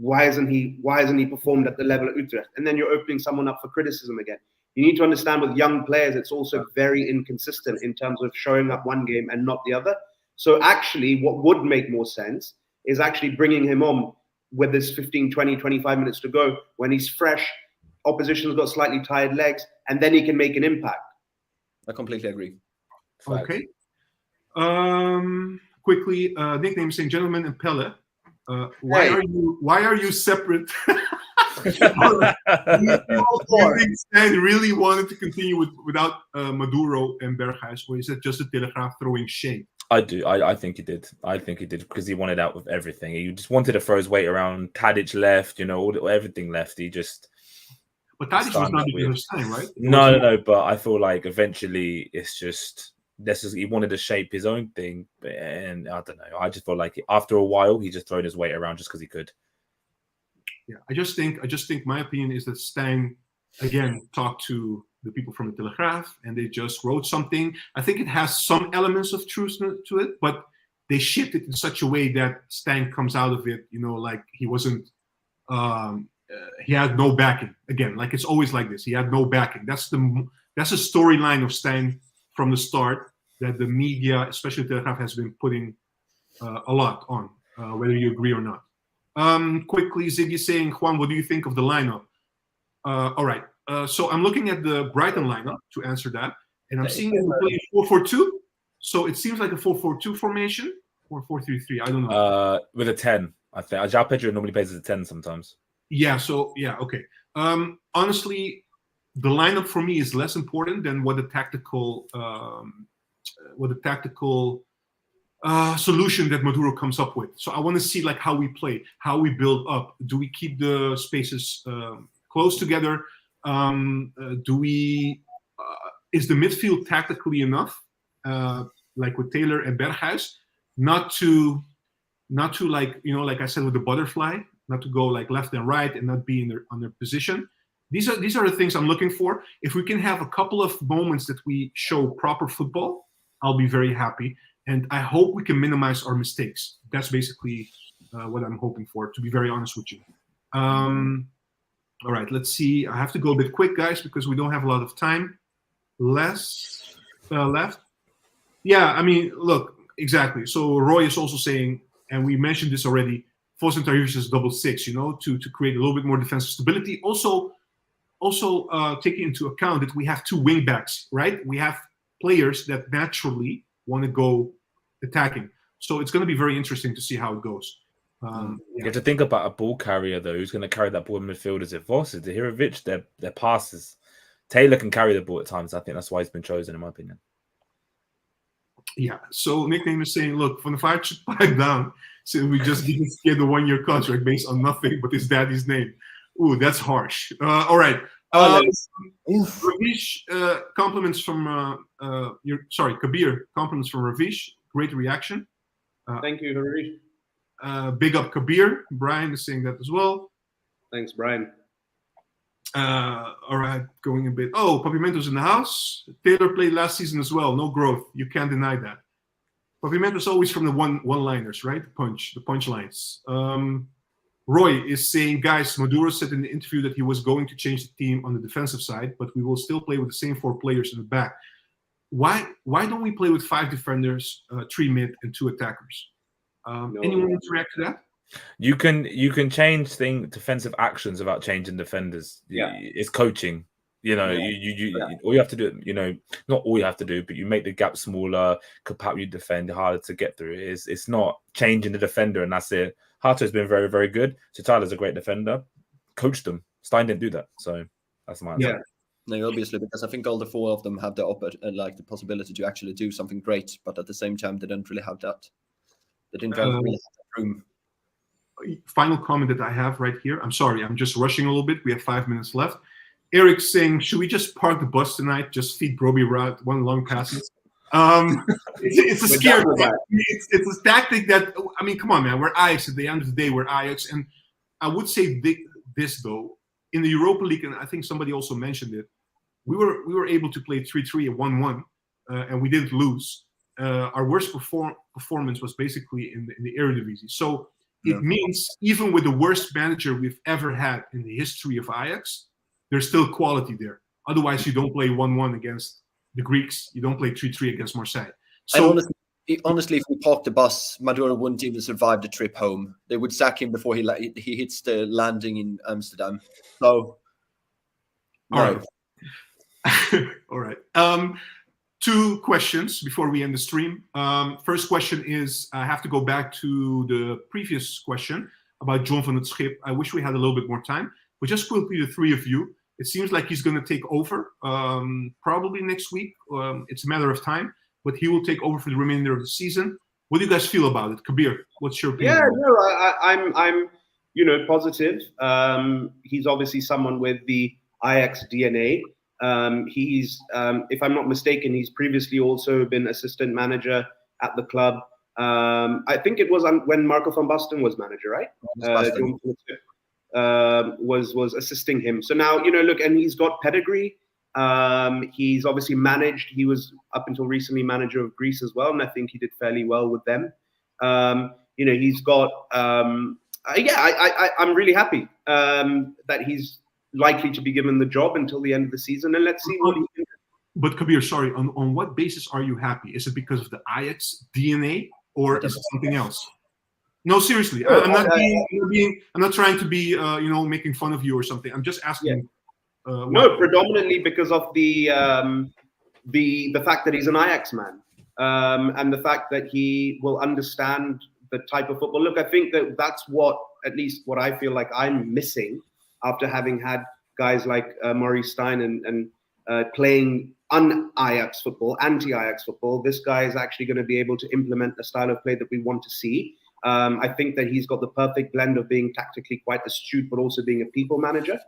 why hasn't he performed at the level of Utrecht? And then you're opening someone up for criticism again. You need to understand with young players, it's also very inconsistent in terms of showing up one game and not the other. So actually, what would make more sense is actually bringing him on with this 15, 20, 25 minutes to go when he's fresh, opposition's got slightly tired legs, and then he can make an impact. I completely agree. Okay. Quickly, nickname saying, gentlemen and Pelle, why are you separate? Do you think Stan really wanted to continue without Maduro and Berghuis, or is it just a Telegraaf throwing shade? I do. I think he did. I think he did because he wanted out with everything. He just wanted to throw his weight around. Tadic left, everything left. He just. But Tadic was not the first time, right? No. But I feel like eventually it's just. He wanted to shape his own thing, and I don't know. I just felt like after a while he just thrown his weight around just because he could. Yeah, I just think my opinion is that Stijn again talked to the people from the Telegraaf and they just wrote something. I think it has some elements of truth to it, but they shipped it in such a way that Stijn comes out of it, like he wasn't. He had no backing. Again, like it's always like this. He had no backing. That's a storyline of Stijn from the start that the media, especially Telegraaf, has been putting a lot on, whether you agree or not. Quickly, Ziggy saying, Juan, what do you think of the lineup? All right. So I'm looking at the Brighton lineup to answer that, and I'm seeing them play 4-4-2. So it seems like a 4-4-2 formation or 4-3-3. I don't know. With a 10, I think. João Pedro normally plays as a 10 sometimes. Yeah. So yeah. Okay. Honestly, the lineup for me is less important than what the tactical solution that Maduro comes up with. So I want to see like how we play, how we build up. Do we keep the spaces close together? Is the midfield tactically enough? Like with Taylor and Berghuis, not to like, like I said with the butterfly, not to go like left and right and not be on their position. These are the things I'm looking for. If we can have a couple of moments that we show proper football, I'll be very happy. And I hope we can minimize our mistakes. That's basically what I'm hoping for, to be very honest with you. All right, let's see. I have to go a bit quick, guys, because we don't have a lot of time left. Yeah, I mean, look, exactly. So Roy is also saying, and we mentioned this already, Fos and Tarius is double six, to create a little bit more defensive stability. Also taking into account that we have two wing backs, right? We have players that naturally want to go attacking. So it's going to be very interesting to see how it goes. You have to think about a ball carrier, though, who's going to carry that ball in midfield. Is it Vos? Is it Hirovic? Their passes. Taylor can carry the ball at times. I think that's why he's been chosen, in my opinion. Yeah, so Nickname is saying, look, Van der Vaart should pipe down. So we just give this kid a 1-year contract based on nothing but his daddy's name. Ooh, that's harsh. All right. Ravish, compliments from Kabir, compliments from Ravish. Great reaction. Thank you, Harish. Big up Kabir. Brian is saying that as well. Thanks, Brian. All right, going a bit. Oh, Papimento's in the house. Taylor played last season as well. No growth. You can't deny that. Papimento's always from the one-liners, right? The punch lines. Roy is saying, guys, Maduro said in the interview that he was going to change the team on the defensive side, but we will still play with the same 4 players in the back. Why don't we play with 5 defenders, 3 mid, and 2 attackers? Anyone want to react to that? You can change defensive actions without changing defenders. Yeah, it's coaching. All you have to do, not all you have to do, but you make the gap smaller, could help you defend harder to get through. It's not changing the defender and that's it. Hato's been very, very good. So Tyler's a great defender. Coached them. Stein didn't do that. So that's my answer. No, obviously, because I think all the 4 of them have the possibility to actually do something great, but at the same time, they don't really have that. They didn't really have that room. Final comment that I have right here. I'm sorry, I'm just rushing a little bit. We have 5 minutes left. Eric's saying, should we just park the bus tonight? Just feed Broby Route 1 long passes. It's a scare. It's a tactic that, I mean, come on, man. We're Ajax at the end of the day. We're Ajax. And I would say this, though. In the Europa League, and I think somebody also mentioned it, we were able to play 3-3 and 1-1, and we didn't lose. Our worst performance was basically in the Eredivisie. So it means even with the worst manager we've ever had in the history of Ajax, there's still quality there. Otherwise, you don't play 1-1 against the Greeks. You don't play 3-3 against Marseille. So honestly, if we parked the bus, Maduro wouldn't even survive the trip home. They would sack him before he hits the landing in Amsterdam. So, no. All right. 2 questions before we end the stream. First question is, I have to go back to the previous question about John van het Schip. I wish we had a little bit more time. But just quickly, the 3 of you, it seems like he's going to take over probably next week. It's a matter of time, but he will take over for the remainder of the season. What do you guys feel about it? Kabir, what's your opinion? Yeah, no, I'm positive. He's obviously someone with the Ajax DNA. He's, if I'm not mistaken, he's previously also been assistant manager at the club. I think it was when Marco van Basten was manager, right? Was assisting him. So now, look, and he's got pedigree. He's obviously managed. He was up until recently manager of Greece as well, and I think he did fairly well with them. He's got. I'm really happy that he's likely to be given the job until the end of the season, and let's see what he can do. But Kabir, sorry, on what basis are you happy? Is it because of the Ajax DNA, or is it something else? No, seriously, I'm not trying to be, making fun of you or something. I'm just asking. Yeah. No, predominantly because of the fact that he's an Ajax man, and the fact that he will understand the type of football. Look, I think that's at least what I feel like I'm missing after having had guys like Maurice Stein and playing un-Ajax football, anti-Ajax football. This guy is actually going to be able to implement the style of play that we want to see. I think that he's got the perfect blend of being tactically quite astute, but also being a people manager.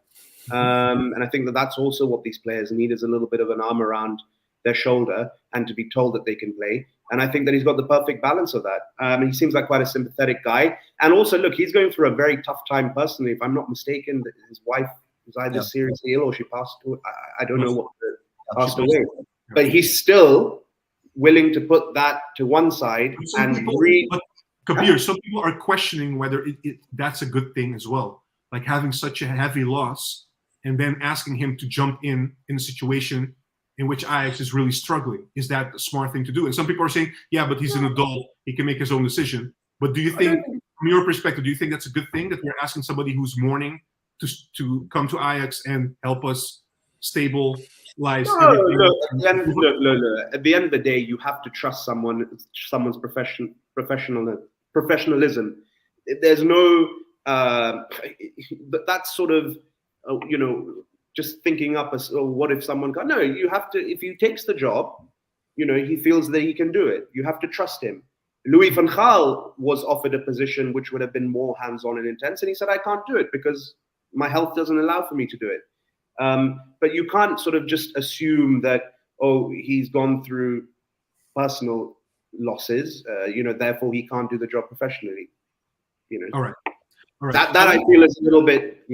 And I think that that's also what these players need, is a little bit of an arm around their shoulder and to be told that they can play. And I think that he's got the perfect balance of that. He seems like quite a sympathetic guy. And also, look, he's going through a very tough time personally. If I'm not mistaken, his wife was either seriously ill or she passed away. I don't know what passed away. But he's still willing to put that to one side and read. But Kabir, some people are questioning whether that's a good thing as well. Like having such a heavy loss and then asking him to jump in a situation in which Ajax is really struggling. Is that a smart thing to do? And some people are saying, yeah, but he's an adult. He can make his own decision. But do you think, from your perspective, do you think that's a good thing that we're asking somebody who's mourning to come to Ajax and help us stabilize everything? Look. At the end of the day, you have to trust someone's professionalism. There's no that's sort of just thinking up as, oh, what if someone can't? No, you have to. If he takes the job, he feels that he can do it. You have to trust him. Louis van Gaal was offered a position which would have been more hands-on and intense, and he said, I can't do it because my health doesn't allow for me to do it. But you can't sort of just assume that, oh, he's gone through personal losses, therefore he can't do the job professionally. All right. That I feel is a little bit,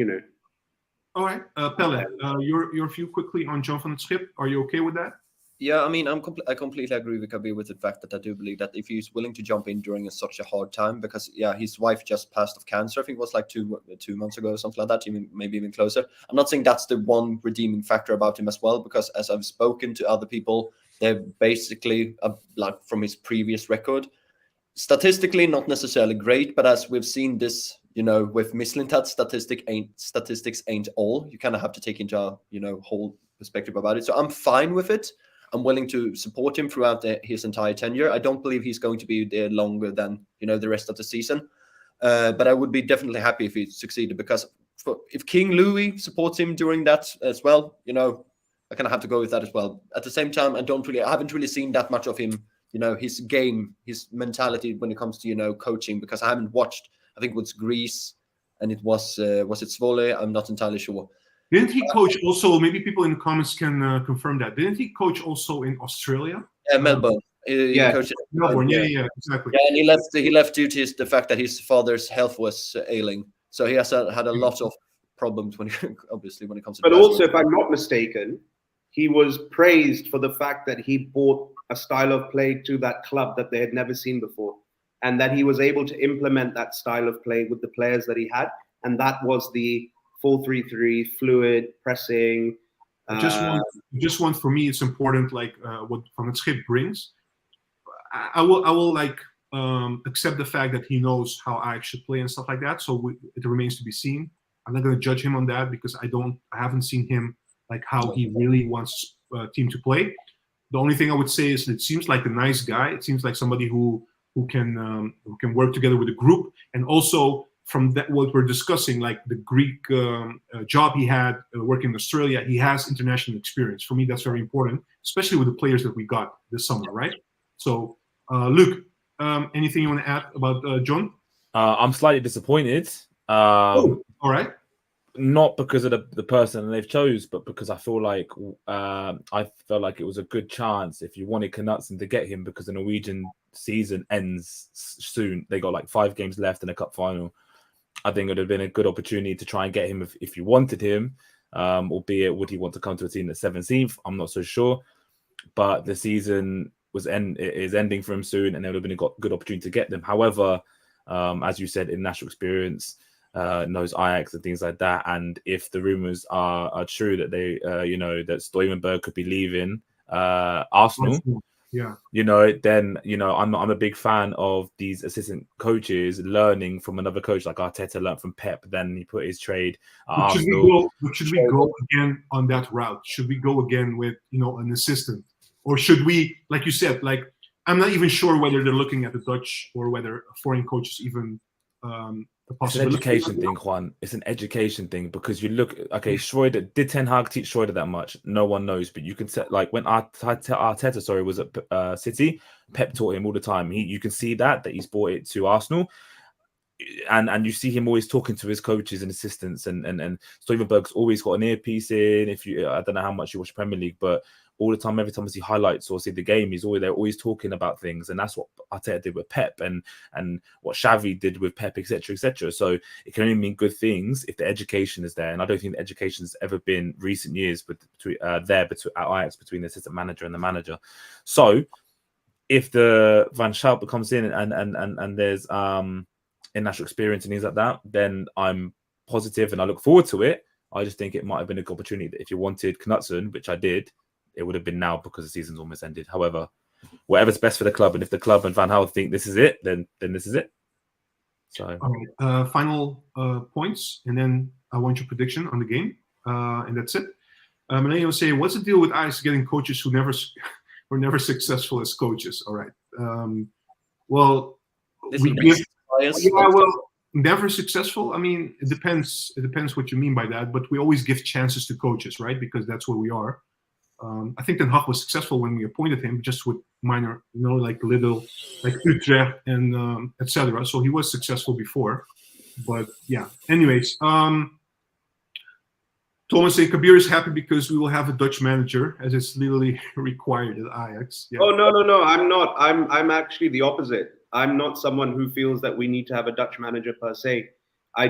All right, Pelle, your view quickly on John van 't Schip. Are you okay with that? Yeah, I mean, I completely agree with Kabir with the fact that I do believe that if he's willing to jump in during such a hard time, because his wife just passed of cancer. I think it was like two months ago or something like that, maybe even closer. I'm not saying that's the one redeeming factor about him as well, because as I've spoken to other people, they're basically like from his previous record, statistically not necessarily great, but as we've seen this, with Mislintat, statistics ain't all. You kind of have to take into whole perspective about it. So I'm fine with it. I'm willing to support him throughout his entire tenure. I don't believe he's going to be there longer than the rest of the season, but I would be definitely happy if he succeeded, because if King Louis supports him during that as well, I kind of have to go with that as well. At the same time, I haven't really seen that much of him, his game, his mentality when it comes to coaching, because I haven't watched. I think it was Greece, and it was it Zwolle? I'm not entirely sure. Didn't he coach also? Maybe people in the comments can confirm that. Didn't he coach also in Australia? Melbourne. He coached Melbourne. Yeah, exactly. Yeah, and he left due to the fact that his father's health was ailing. So he has had a lot of problems when it comes to. But also, if I'm not mistaken, he was praised for the fact that he brought a style of play to that club that they had never seen before, and that he was able to implement that style of play with the players that he had, and that was the 4-3-3, fluid pressing. Just one for me, it's important. Like what Van 't Schip brings, I will like accept the fact that he knows how I should play and stuff like that. So it remains to be seen. I'm not going to judge him on that because I haven't seen him like how he really wants team to play. The only thing I would say is it seems like a nice guy. It seems like somebody who can work together with a group, and also from that what we're discussing, like the Greek job he had working in Australia, he has international experience. For me, that's very important, especially with the players that we got this summer, right? So, Luke, anything you want to add about John? I'm slightly disappointed. All right. Not because of the person they've chose, but because I felt like it was a good chance if you wanted Knutsen to get him, because the Norwegian season ends soon. They got like 5 games left in a cup final. I think it would have been a good opportunity to try and get him if you wanted him, albeit would he want to come to a team that's 17th? I'm not so sure. But the season is ending for him soon, and there would have been a good opportunity to get them. However, as you said, in national experience, knows Ajax and things like that. And if the rumors are true that they, that Stoimenberg could be leaving Arsenal, then I'm a big fan of these assistant coaches learning from another coach, like Arteta learned from Pep. Then he put his trade at Arsenal. Should we go again on that route? Should we go again with an assistant, or should we, like you said, like I'm not even sure whether they're looking at the Dutch or whether foreign coaches even. It's an education thing, Juan. It's an education thing, because you look. Okay, Schroeder, did Ten Hag teach Schroeder that much? No one knows. But you can say, like when Arteta, was at City, Pep taught him all the time. You can see that he's brought it to Arsenal, and you see him always talking to his coaches and assistants. And Stoivenberg's always got an earpiece in. I don't know how much you watch Premier League, but all the time. Every time I see highlights or see the game, they're always talking about things, and that's what Arteta did with Pep, and what Xavi did with Pep, etc., etc. So it can only mean good things if the education is there, and I don't think the education has ever been recent years at Ajax between the assistant manager and the manager. So if the Van Schaal comes in and there's international experience and things like that, then I'm positive and I look forward to it. I just think it might have been a good opportunity that if you wanted Knutson, which I did, it would have been now because the season's almost ended. However, whatever's best for the club, and if the club and Van Gaal think this is it, then this is it. So, all right. Final points, and then I want your prediction on the game, and that's it. Millennium was saying, what's the deal with Ajax getting coaches who were never successful as coaches? All right. Well, never successful. I mean, it depends. It depends what you mean by that. But we always give chances to coaches, right? Because that's where we are. I think Ten Hag was successful when we appointed him, just with minor, like Utrecht and etc. So he was successful before. But yeah. Anyways, Thomas say Kabir is happy because we will have a Dutch manager, as it's literally required at Ajax. Yeah. Oh no, I'm not. I'm actually the opposite. I'm not someone who feels that we need to have a Dutch manager per se. I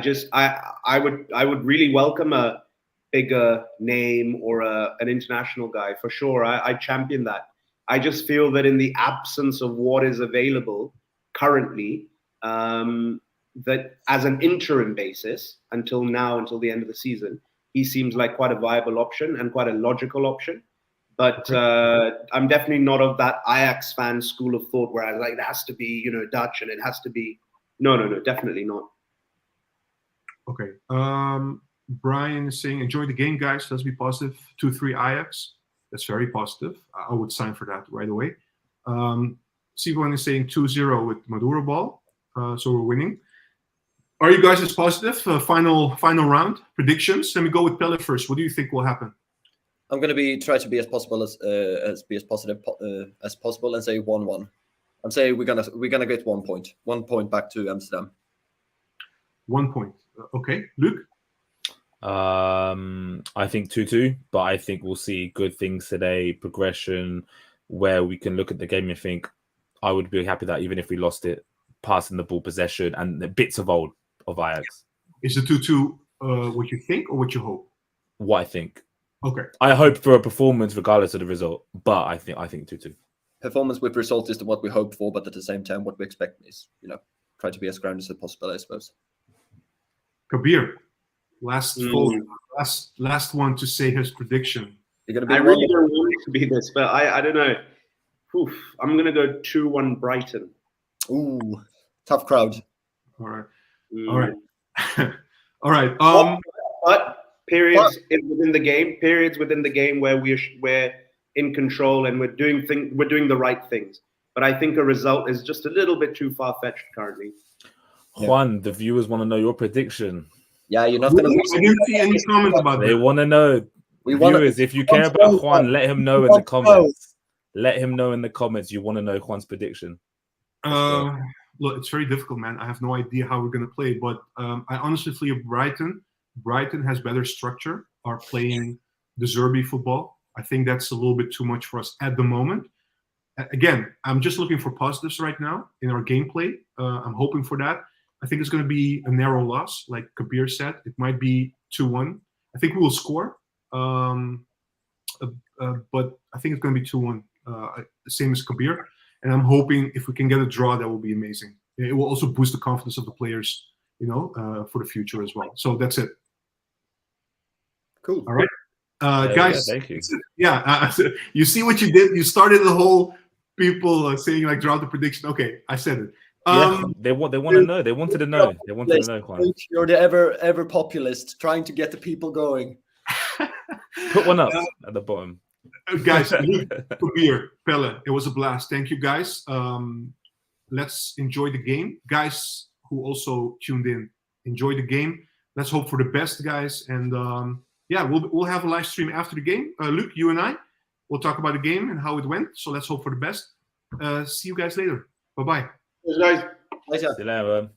would really welcome a bigger name or an international guy for sure. I champion that. I just feel that in the absence of what is available currently, that as an interim basis until the end of the season, he seems like quite a viable option and quite a logical option. But I'm definitely not of that Ajax fan school of thought where I was like, it has to be, Dutch and it has to be. No, definitely not. Okay. Brian is saying, enjoy the game, guys. Let's be positive. 2-3 Ajax. That's very positive. I would sign for that right away. Sivan is saying 2-0 with Maduro ball. So we're winning. Are you guys as positive? Final round predictions. Let me go with Pelle first. What do you think will happen? I'm going to try to be as positive as possible and say 1-1. I'm saying we're gonna get 1 point. 1 point back to Amsterdam. 1 point. Okay, Luke. I think 2-2, but I think we'll see good things today. Progression, where we can look at the game and think, I would be happy that even if we lost it, passing the ball, possession, and the bits of old of Ajax. Is the 2-2 what you think or what you hope? What I think. Okay. I hope for a performance regardless of the result, but I think 2-2. Performance with result is what we hope for, but at the same time, what we expect is, try to be as grounded as possible, I suppose. Kabir, last one to say his prediction. You're gonna be I really don't want it to be this, but I don't know. Oof, I'm gonna go 2-1 Brighton. Ooh, tough crowd. All right. All right. All right. But periods within the game where we're in control and we're doing the right things. But I think a result is just a little bit too far-fetched currently. Juan, the viewers want to know your prediction. Yeah, you're not gonna. I didn't see any comment about that. They want to know. Viewers, if you care about Juan, let him know in the comments. Let him know in the comments you want to know Juan's prediction. Look, it's very difficult, man. I have no idea how we're going to play, but I honestly feel Brighton has better structure, are playing the Zerbi football. I think that's a little bit too much for us at the moment. Again, I'm just looking for positives right now in our gameplay. I'm hoping for that. I think it's going to be a narrow loss, like Kabir said. It might be 2-1. I think we will score, but I think it's going to be 2-1, the same as Kabir. And I'm hoping if we can get a draw, that will be amazing. It will also boost the confidence of the players, for the future as well. So that's it. Cool. All right. Guys, thank you. Yeah, you see what you did? You started the whole people saying like draw the prediction. Okay, I said it. They want to know. They wanted to know. They wanted to know, Juan. You're the ever populist, trying to get the people going. Put one up at the bottom. Guys, Kabir, Pelle, it was a blast. Thank you, guys. Let's enjoy the game. Guys who also tuned in, enjoy the game. Let's hope for the best, guys. And we'll have a live stream after the game. Luke, you and I, we'll talk about the game and how it went. So let's hope for the best. See you guys later. Bye-bye. Guys. Later. See you later, man.